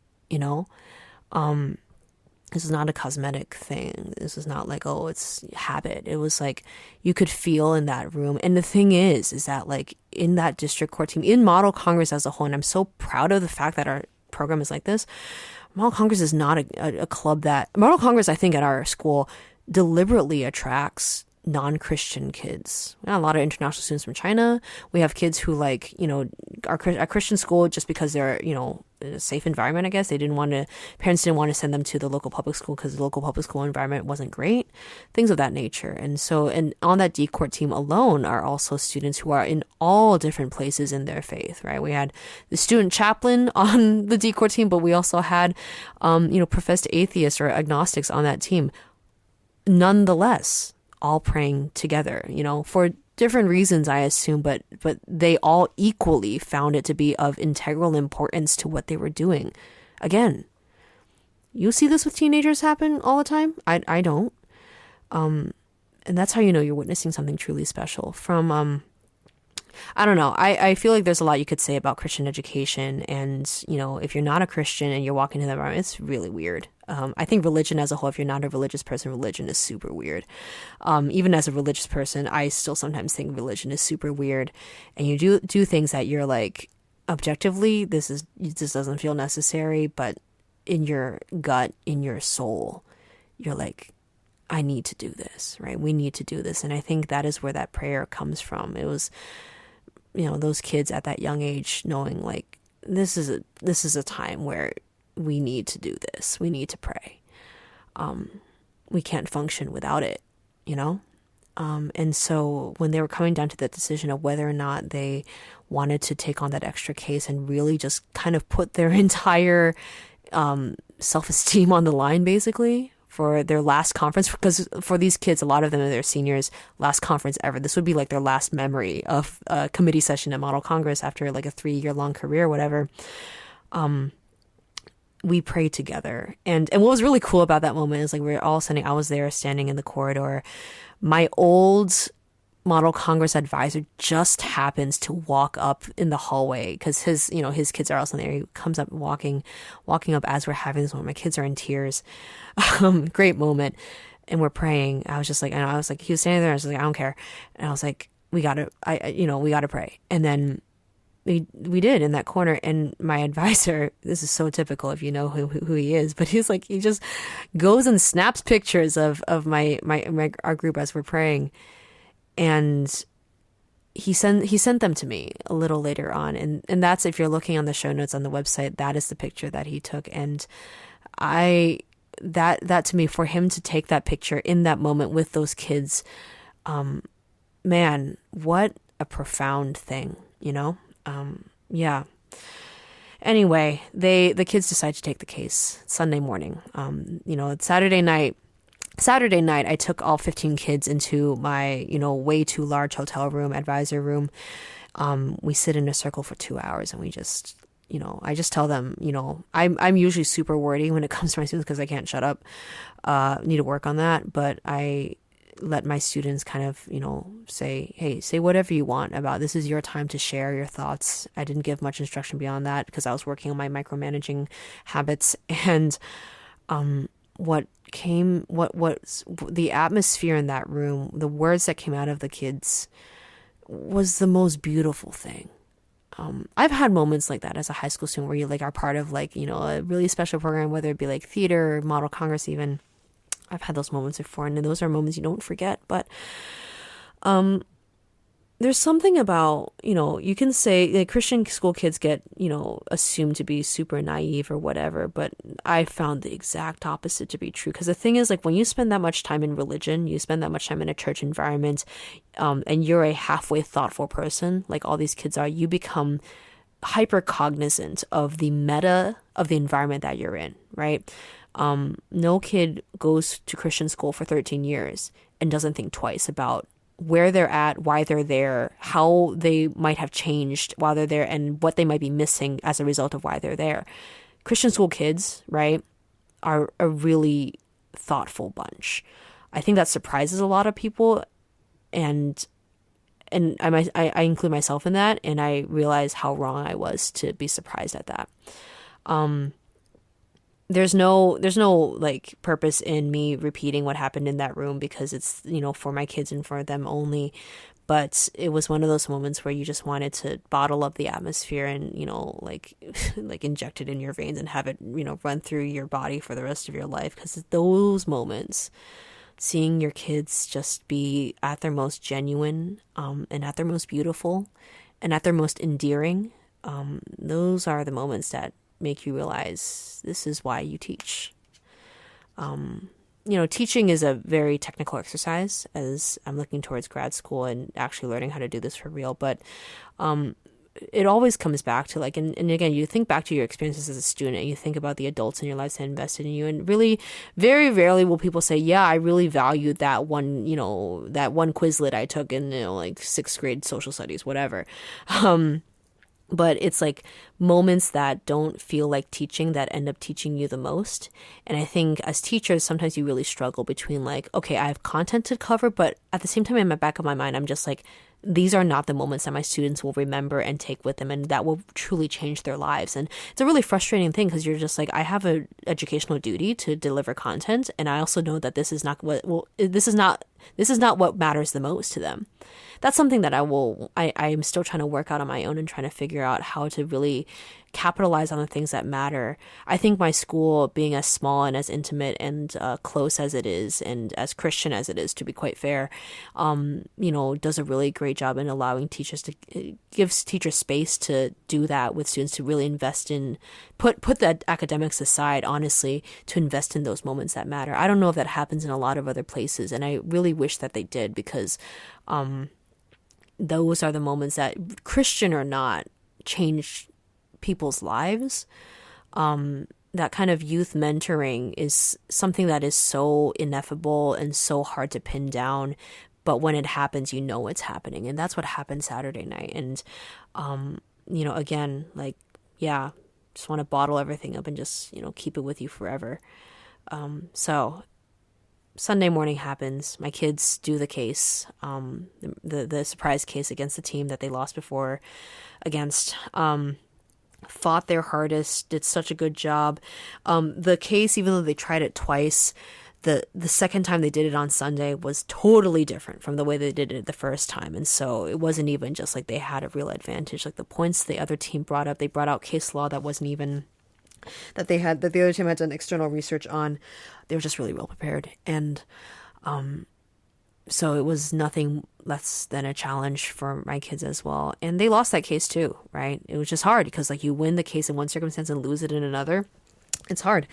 S1: This is not a cosmetic thing. This is not like, oh, it's habit. It was like you could feel in that room. And the thing is that like in that district court team, in Model Congress as a whole, and I'm so proud of the fact that our program is like this. Model Congress is not a club that... Model Congress, I think, at our school deliberately attracts non-Christian kids. We have a lot of international students from China. We have kids who are at Christian school just because they're, in a safe environment, I guess. Parents didn't want to send them to the local public school because the local public school environment wasn't great. Things of that nature. And so, and on that D Court team alone are also students who are in all different places in their faith, right? We had the student chaplain on the D Court team, but we also had, professed atheists or agnostics on that team. Nonetheless, all praying together, for different reasons, I assume, but they all equally found it to be of integral importance to what they were doing. Again, you see this with teenagers happen all the time. I don't. And that's how you're witnessing something truly special from, I don't know. I feel like there's a lot you could say about Christian education, and, if you're not a Christian and you're walking into that environment, it's really weird. I think religion as a whole, if you're not a religious person, religion is super weird. Even as a religious person, I still sometimes think religion is super weird. And you do things that you're like, objectively, this doesn't feel necessary, but in your gut, in your soul, you're like, I need to do this, right? We need to do this. And I think that is where that prayer comes from. It was, those kids at that young age knowing like, this is a time where we need to do this. We need to pray. We can't function without it, And so when they were coming down to the decision of whether or not they wanted to take on that extra case and really just kind of put their entire self-esteem on the line, basically, for their last conference, because for these kids, a lot of them are their seniors, last conference ever. This would be like their last memory of a committee session at Model Congress after like a 3-year-long career or whatever. We prayed together. And what was really cool about that moment is like we were all I was there standing in the corridor. My old Model Congress advisor just happens to walk up in the hallway because his kids are also there. He comes up walking up as we're having this moment. My kids are in tears. Great moment. And we're praying. I was just like, he was standing there. I was like, I don't care. And I was like, we gotta pray. And then we did in that corner. And my advisor, this is so typical if you know who he is, but he's like, he just goes and snaps pictures of our group as we're praying. And he sent them to me a little later on. And that's, if you're looking on the show notes on the website, that is the picture that he took. And that to me, for him to take that picture in that moment with those kids, man, what a profound thing, yeah. Anyway, the kids decide to take the case Sunday morning. Saturday night, I took all 15 kids into my, way too large hotel room, advisor room. We sit in a circle for 2 hours and we just, I just tell them, I'm usually super wordy when it comes to my students because I can't shut up. Need to work on that. But I let my students kind of, say, hey, say whatever you want about this is your time to share your thoughts. I didn't give much instruction beyond that because I was working on my micromanaging habits. And what the atmosphere in that room, the words that came out of the kids was the most beautiful thing. I've had moments like that as a high school student where you like are part of like, a really special program, whether it be like theater or Model Congress even. I've had those moments before, and those are moments you don't forget. But there's something about, you can say like Christian school kids get, assumed to be super naive or whatever, but I found the exact opposite to be true. Because the thing is, like, when you spend that much time in religion, you spend that much time in a church environment, and you're a halfway thoughtful person, like all these kids are, you become hyper cognizant of the meta of the environment that you're in, right? No kid goes to Christian school for 13 years and doesn't think twice about where they're at, why they're there, how they might have changed while they're there, and what they might be missing as a result of why they're there. Christian school kids, right, are a really thoughtful bunch. I think that surprises a lot of people, and I include myself in that, and I realize how wrong I was to be surprised at that. There's no like purpose in me repeating what happened in that room, because it's, for my kids and for them only. But it was one of those moments where you just wanted to bottle up the atmosphere and, like inject it in your veins and have it, run through your body for the rest of your life. Because those moments, seeing your kids just be at their most genuine, and at their most beautiful, and at their most endearing, those are the moments that make you realize this is why you teach. Teaching is a very technical exercise, as I'm looking towards grad school and actually learning how to do this for real. But it always comes back to like, and again, you think back to your experiences as a student, and you think about the adults in your lives that invested in you, and really very rarely will people say, yeah, I really valued that one, that one Quizlet I took in, like 6th grade social studies, whatever. But it's like moments that don't feel like teaching that end up teaching you the most. And I think as teachers, sometimes you really struggle between like, okay, I have content to cover, but at the same time, in the back of my mind, I'm just like, these are not the moments that my students will remember and take with them, and that will truly change their lives. And it's a really frustrating thing, because you're just like, I have an educational duty to deliver content, and I also know that this is not what matters the most to them. That's something that I'm still trying to work out on my own, and trying to figure out how to really capitalize on the things that matter. I think my school, being as small and as intimate and close as it is, and as Christian as it is, to be quite fair, does a really great job in allowing teachers to, gives teachers space to do that with students, to really invest in, put the academics aside, honestly, to invest in those moments that matter. I don't know if that happens in a lot of other places, and I really wish that they did, because those are the moments that, Christian or not, change people's lives. That kind of youth mentoring is something that is so ineffable and so hard to pin down, but when it happens, it's happening. And that's what happened Saturday night. And again, like, yeah, just want to bottle everything up and just keep it with you forever. So Sunday morning happens. My kids do the case, the surprise case against the team that they lost before against. Fought their hardest, did such a good job. The case, even though they tried it twice, the second time they did it on Sunday was totally different from the way they did it the first time. And so it wasn't even just like they had a real advantage. Like the points the other team brought up, they brought out case law that wasn't even, that the other team had done external research on. They were just really well prepared. And so it was nothing less than a challenge for my kids as well. And they lost that case too, right? It was just hard, because like you win the case in one circumstance and lose it in another. It's hard.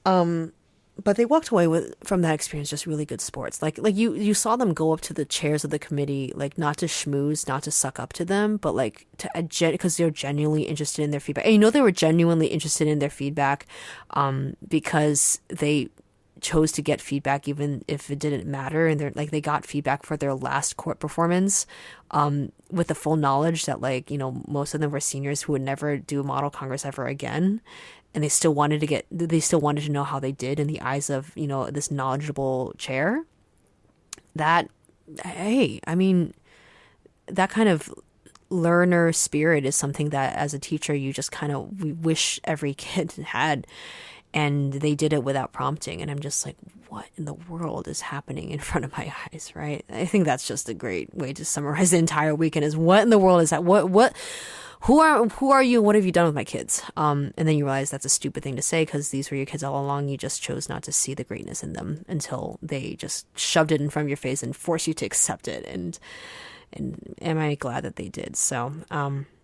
S1: But they walked away from that experience just really good sports. Like you saw them go up to the chairs of the committee, like not to schmooze, not to suck up to them, but like because they're genuinely interested in their feedback. And they were genuinely interested in their feedback, because they chose to get feedback even if it didn't matter, and they got feedback for their last court performance, with the full knowledge that most of them were seniors who would never do a model Congress ever again, and they still wanted to know how they did in the eyes of this knowledgeable chair. That kind of learner spirit is something that as a teacher we wish every kid had. And they did it without prompting. And I'm just like, what in the world is happening in front of my eyes, right? I think that's just a great way to summarize the entire weekend is what in the world is that? Who are you? What have you done with my kids? And then you realize that's a stupid thing to say because these were your kids all along. You just chose not to see the greatness in them until they just shoved it in front of your face and forced you to accept it. And am I glad that they did? So,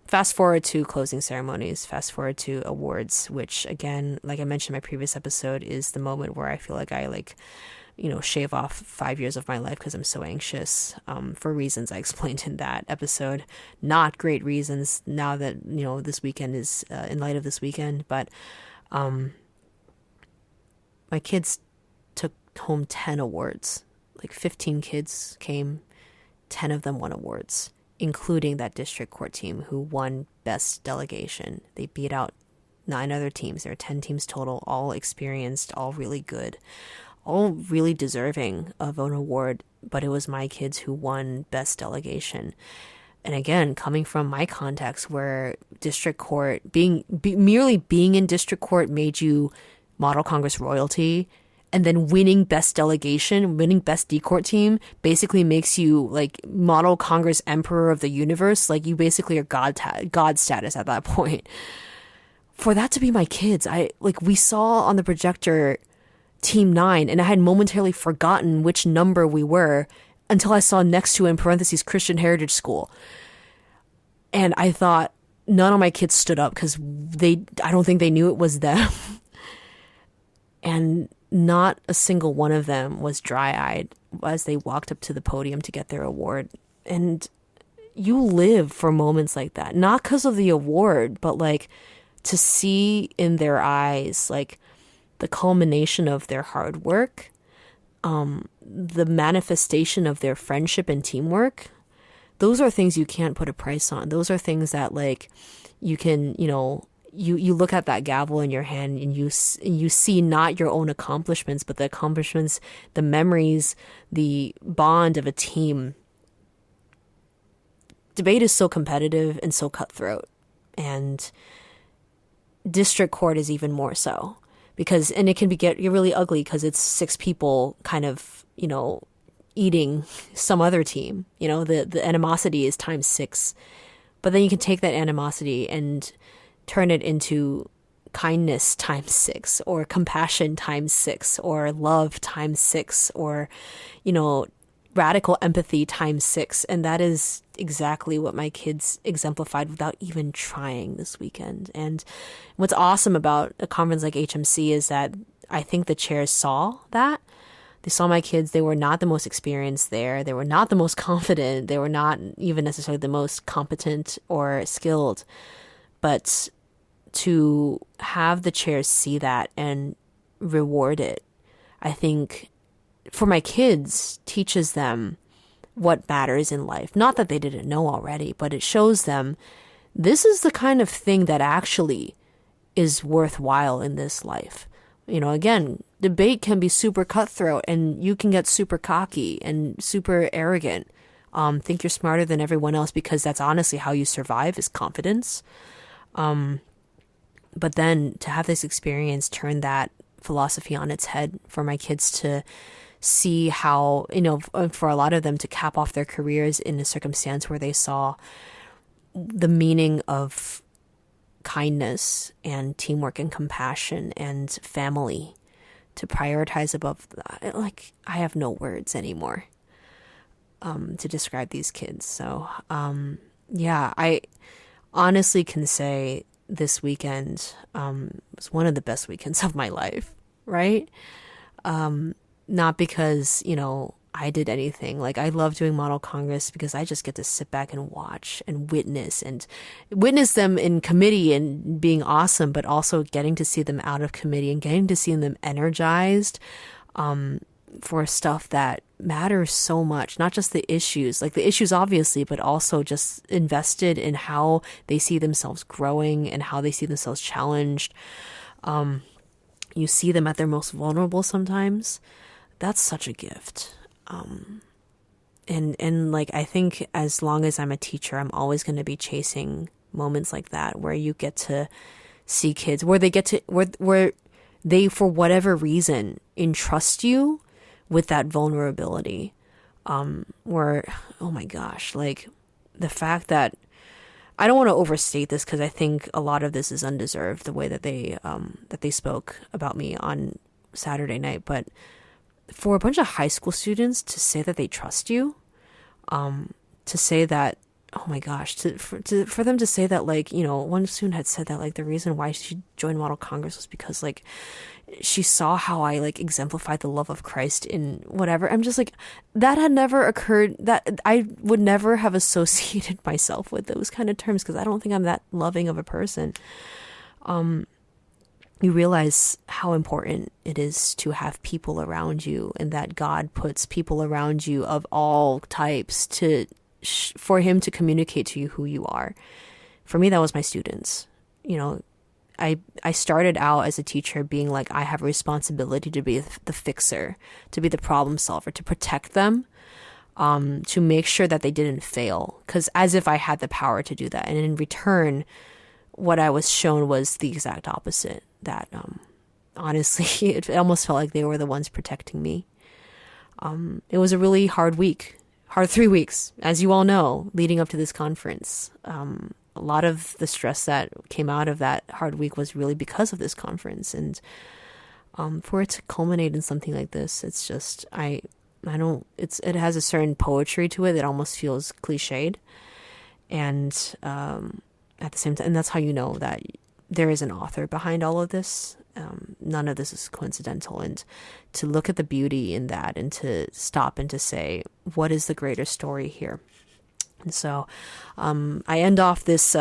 S1: fast forward to closing ceremonies, fast forward to awards, which again, like I mentioned in my previous episode, is the moment where I feel like I shave off 5 years of my life because I'm so anxious, for reasons I explained in that episode. Not great reasons now that, this weekend is, in light of this weekend, but, my kids took home 10 awards, like 15 kids came, 10 of them won awards, including that district court team who won best delegation. They beat out 9 other teams. There are 10 teams total, all experienced, all really good, all really deserving of an award. But it was my kids who won best delegation. And again, coming from my context where district court, merely being in district court made you Model Congress royalty, and then winning best delegation, winning best D-Court team basically makes you like Model Congress Emperor of the universe. Like you basically are God status at that point. For that to be my kids, we saw on the projector Team 9, and I had momentarily forgotten which number we were until I saw next to, in parentheses, Christian Heritage School. And I thought none of my kids stood up because I don't think they knew it was them. And not a single one of them was dry-eyed as they walked up to the podium to get their award. And you live for moments like that, not because of the award, but like to see in their eyes, like the culmination of their hard work, the manifestation of their friendship and teamwork. Those are things you can't put a price on. Those are things that like you can, you look at that gavel in your hand and you see not your own accomplishments, but the accomplishments, the memories, the bond of a team. Debate is so competitive and so cutthroat, and district court is even more so and it can get really ugly because it's 6 people kind of, eating some other team, the animosity is times 6, but then you can take that animosity and turn it into kindness times 6, or compassion times 6, or love times 6, or, radical empathy times 6. And that is exactly what my kids exemplified without even trying this weekend. And what's awesome about a conference like HMC is that I think the chairs saw that. They saw my kids. They were not the most experienced there. They were not the most confident. They were not even necessarily the most competent or skilled. But to have the chairs see that and reward it, I think for my kids teaches them what matters in life. Not that they didn't know already, but it shows them this is the kind of thing that actually is worthwhile in this life. Again, debate can be super cutthroat and you can get super cocky and super arrogant. Think you're smarter than everyone else because that's honestly how you survive, is confidence. But then to have this experience turn that philosophy on its head, for my kids to see how, for a lot of them to cap off their careers in a circumstance where they saw the meaning of kindness and teamwork and compassion and family, to prioritize above that. Like, I have no words anymore to describe these kids. So, I honestly can say this weekend was one of the best weekends of my life, right? Not because, I did anything. Like, I love doing Model Congress because I just get to sit back and watch and witness them in committee and being awesome, but also getting to see them out of committee and getting to see them energized for stuff that matters so much. Not just the issues, like the issues obviously, but also just invested in how they see themselves growing and how they see themselves challenged. You see them at their most vulnerable sometimes. That's such a gift. And like, I think as long as I'm a teacher, I'm always going to be chasing moments like that, where you get to see kids, where they, for whatever reason, entrust you with that vulnerability. Where, oh my gosh, like the fact that, I don't want to overstate this because I think a lot of this is undeserved, the way that they spoke about me on Saturday night. But for a bunch of high school students to say that they trust you, to say that, oh my gosh, for them to say that, like, you know, one student had said that, like, the reason why she joined Model Congress was because, like, she saw how I, like, exemplified the love of Christ in whatever. I'm just like, that had never occurred, that I would never have associated myself with those kind of terms, because I don't think I'm that loving of a person. You realize how important it is to have people around you, and that God puts people around you of all types for him to communicate to you who you are. For me, that was my students. You know, I started out as a teacher being like, I have a responsibility to be the fixer, to be the problem solver, to protect them, to make sure that they didn't fail, because as if I had the power to do that. And in return, what I was shown was the exact opposite, that honestly, it almost felt like they were the ones protecting me. It was a really hard 3 weeks, as you all know, leading up to this conference. A lot of the stress that came out of that hard week was really because of this conference. And for it to culminate in something like this, it's just, it has a certain poetry to it that almost feels cliched. And at the same time, and that's how you know that there is an author behind all of this. None of this is coincidental. And to look at the beauty in that, and to stop and to say, what is the greater story here? And so I end off this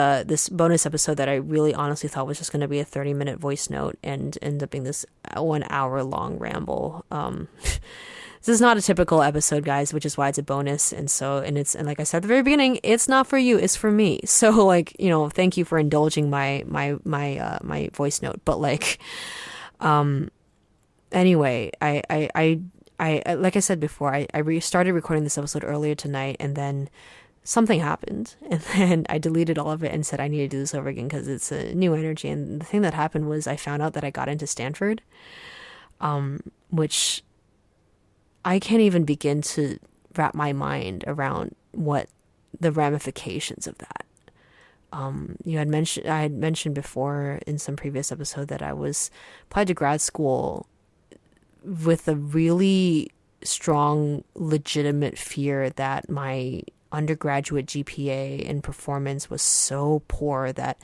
S1: bonus episode that I really honestly thought was just going to be a 30-minute voice note, and end up being this 1 hour long ramble. This is not a typical episode, guys, which is why it's a bonus. And like I said at the very beginning, it's not for you, it's for me. So, like, you know, thank you for indulging my voice note. But like, anyway, I like I said before, I started recording this episode earlier tonight, and then something happened, and then I deleted all of it and said I need to do this over again because it's a new energy. And the thing that happened was I found out that I got into Stanford, which I can't even begin to wrap my mind around what the ramifications of that. I had mentioned before in some previous episode that I was applied to grad school with a really strong, legitimate fear that my undergraduate GPA and performance was so poor that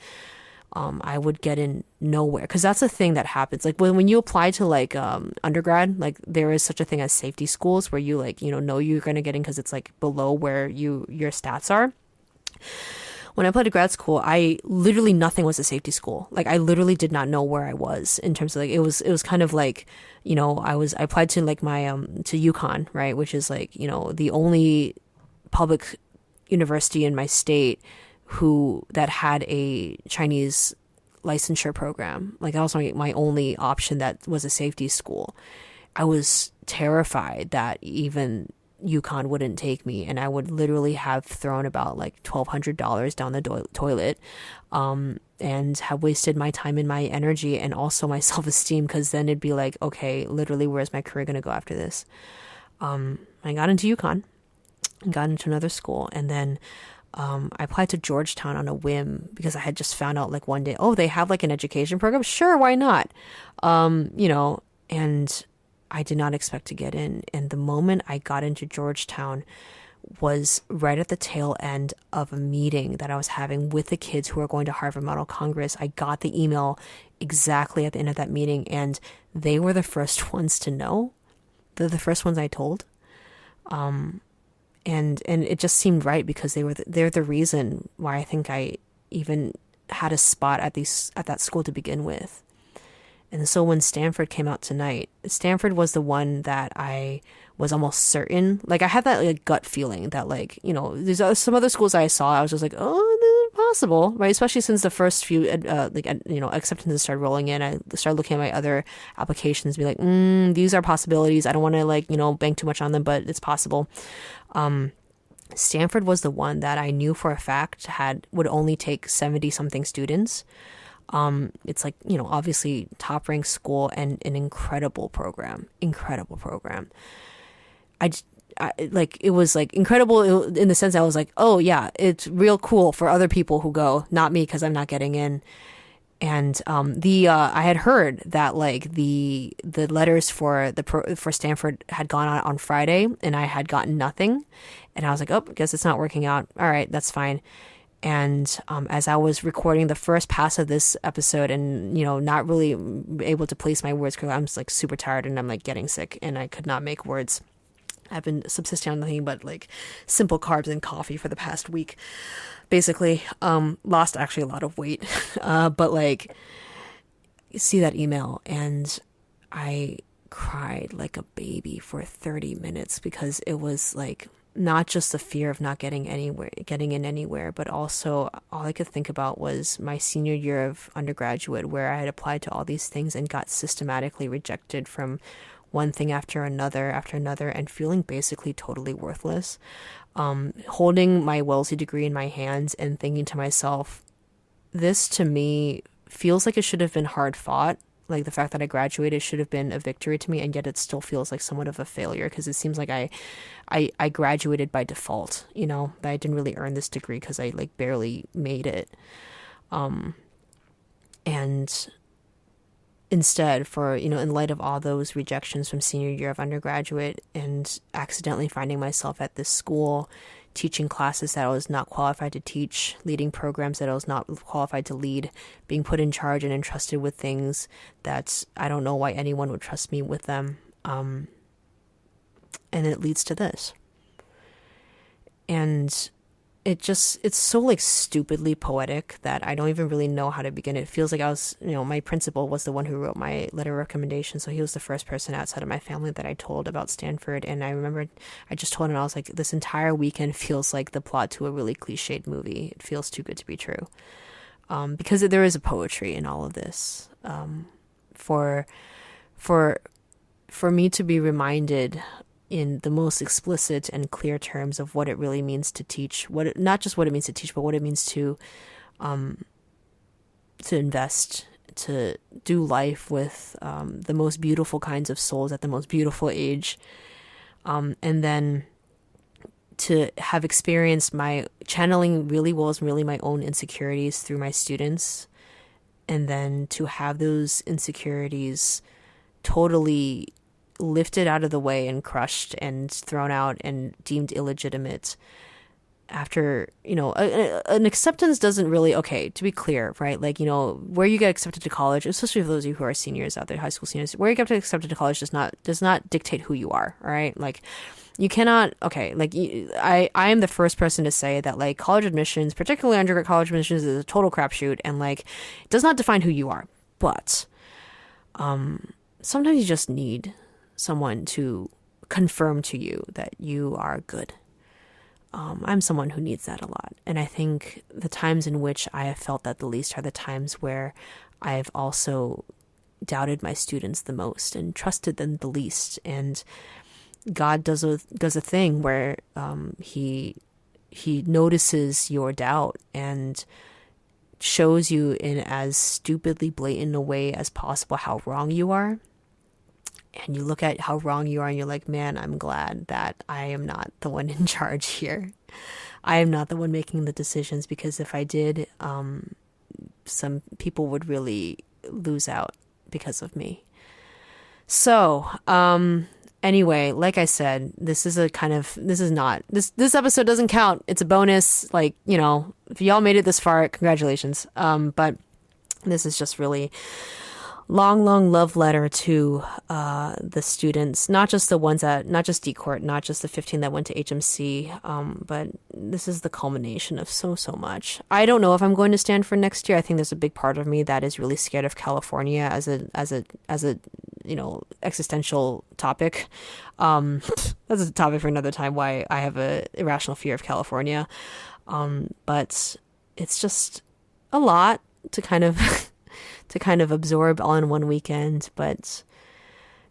S1: I would get in nowhere. Because that's a thing that happens. Like when you apply to like undergrad, like there is such a thing as safety schools where you like, you know you're going to get in because it's like below where your stats are. When I applied to grad school, I literally, nothing was a safety school. Like I literally did not know where I was in terms of like, it was kind of like, you know, I applied to like my, to UConn, right? Which is like, you know, the only public university in my state that had a Chinese licensure program. Like that was my only option that was a safety school. I was terrified that even UConn wouldn't take me, and I would literally have thrown about like $1,200 down the toilet, and have wasted my time and my energy and also my self-esteem, because then it'd be like, okay, literally, where's my career going to go after this? I got into UConn, got into another school, and then I applied to Georgetown on a whim because I had just found out like one day, oh, they have like an education program. Sure, why not? You know, and I did not expect to get in. And the moment I got into Georgetown was right at the tail end of a meeting that I was having with the kids who are going to Harvard Model Congress. I got the email exactly at the end of that meeting, and they were the first ones to know. They're the first ones I told. And it just seemed right because they're the reason why I think I even had a spot at that school to begin with. And so when Stanford came out tonight, Stanford was the one that I was almost certain. Like I had that like gut feeling that like, you know, there's some other schools I saw, I was just like, oh, this is possible, right? Especially since the first few acceptances started rolling in. I started looking at my other applications, be like, these are possibilities. I don't want to like, you know, bank too much on them, but it's possible. Stanford was the one that I knew for a fact would only take 70 something students. It's like, obviously top ranked school and an incredible program. It was like incredible in the sense I was like, oh yeah, it's real cool for other people who go, not me, because I'm not getting in. And I had heard that like the letters for Stanford had gone out on Friday, and I had gotten nothing, and I was like, oh, I guess it's not working out. All right, that's fine. And as I was recording the first pass of this episode, and not really able to place my words correctly, I'm just like super tired, and I'm like getting sick, and I could not make words. I've been subsisting on nothing but like simple carbs and coffee for the past week. Basically, lost actually a lot of weight, but like, see that email, and I cried like a baby for 30 minutes because it was like not just the fear of not getting in anywhere, but also all I could think about was my senior year of undergraduate, where I had applied to all these things and got systematically rejected from one thing after another, and feeling basically totally worthless. Holding my Wellesley degree in my hands and thinking to myself, this to me feels like it should have been hard fought. Like the fact that I graduated should have been a victory to me, and yet it still feels like somewhat of a failure, because it seems like I graduated by default, that I didn't really earn this degree because I like barely made it. And instead, for, in light of all those rejections from senior year of undergraduate, and accidentally finding myself at this school teaching classes that I was not qualified to teach, leading programs that I was not qualified to lead, being put in charge and entrusted with things that I don't know why anyone would trust me with them. And it leads to this. And it's so like stupidly poetic that I don't even really know how to begin. It feels like I was, my principal was the one who wrote my letter of recommendation. So he was the first person outside of my family that I told about Stanford. And I remember I just told him, I was like, this entire weekend feels like the plot to a really cliched movie. It feels too good to be true. Because there is a poetry in all of this. For me to be reminded in the most explicit and clear terms of what it really means to teach, not just what it means to teach, but what it means to invest, to do life with the most beautiful kinds of souls at the most beautiful age, and then to have experienced my channeling really well as really my own insecurities through my students, and then to have those insecurities totally lifted out of the way and crushed and thrown out and deemed illegitimate after, an acceptance doesn't really, okay, to be clear, right? Like, where you get accepted to college, especially for those of you who are seniors out there, high school seniors, where you get accepted to college does not dictate who you are, all right? Like, you cannot, okay, like, I am the first person to say that, like, college admissions, particularly undergrad college admissions, is a total crapshoot, and, like, it does not define who you are. But sometimes you just need someone to confirm to you that you are good. I'm someone who needs that a lot. And I think the times in which I have felt that the least are the times where I've also doubted my students the most and trusted them the least. And God does a thing where he notices your doubt and shows you in as stupidly blatant a way as possible how wrong you are. And you look at how wrong you are and you're like, man, I'm glad that I am not the one in charge here. I am not the one making the decisions, because if I did, some people would really lose out because of me. So, anyway, like I said, this episode doesn't count. It's a bonus. Like, if y'all made it this far, congratulations. But this is just really long love letter to the students, not just DCORT, not just the 15 that went to HMC, but this is the culmination of so much. I don't know if I'm going to Stanford next year. I think there's a big part of me that is really scared of California as a existential topic. That's a topic for another time, why I have a irrational fear of California. But it's just a lot to kind of absorb all in one weekend, but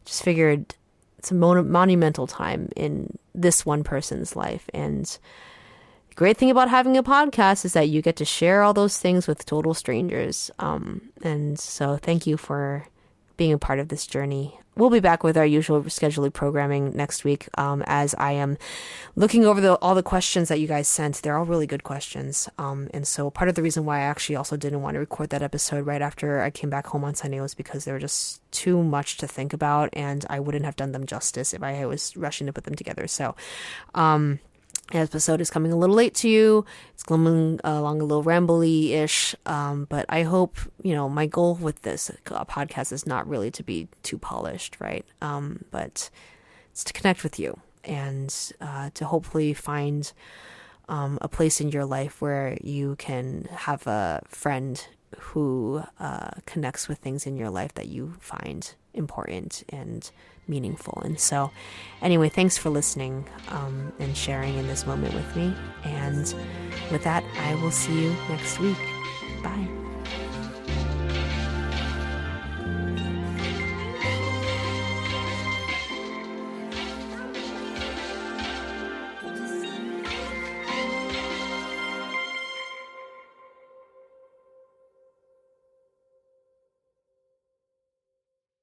S1: just figured it's a monumental time in this one person's life. And The great thing about having a podcast is that you get to share all those things with total strangers. And so thank you for being a part of this journey. We'll be back with our usual scheduled programming next week, as I am looking over all the questions that you guys sent. They're all really good questions. And so part of the reason why I actually also didn't want to record that episode right after I came back home on Sunday was because they were just too much to think about, and I wouldn't have done them justice if I was rushing to put them together. So, the episode is coming a little late to you. It's coming along a little rambly-ish, but I hope, my goal with this podcast is not really to be too polished, right? But it's to connect with you and to hopefully find a place in your life where you can have a friend who connects with things in your life that you find important and meaningful. And so anyway, thanks for listening and sharing in this moment with me. And with that, I will see you next week. Bye.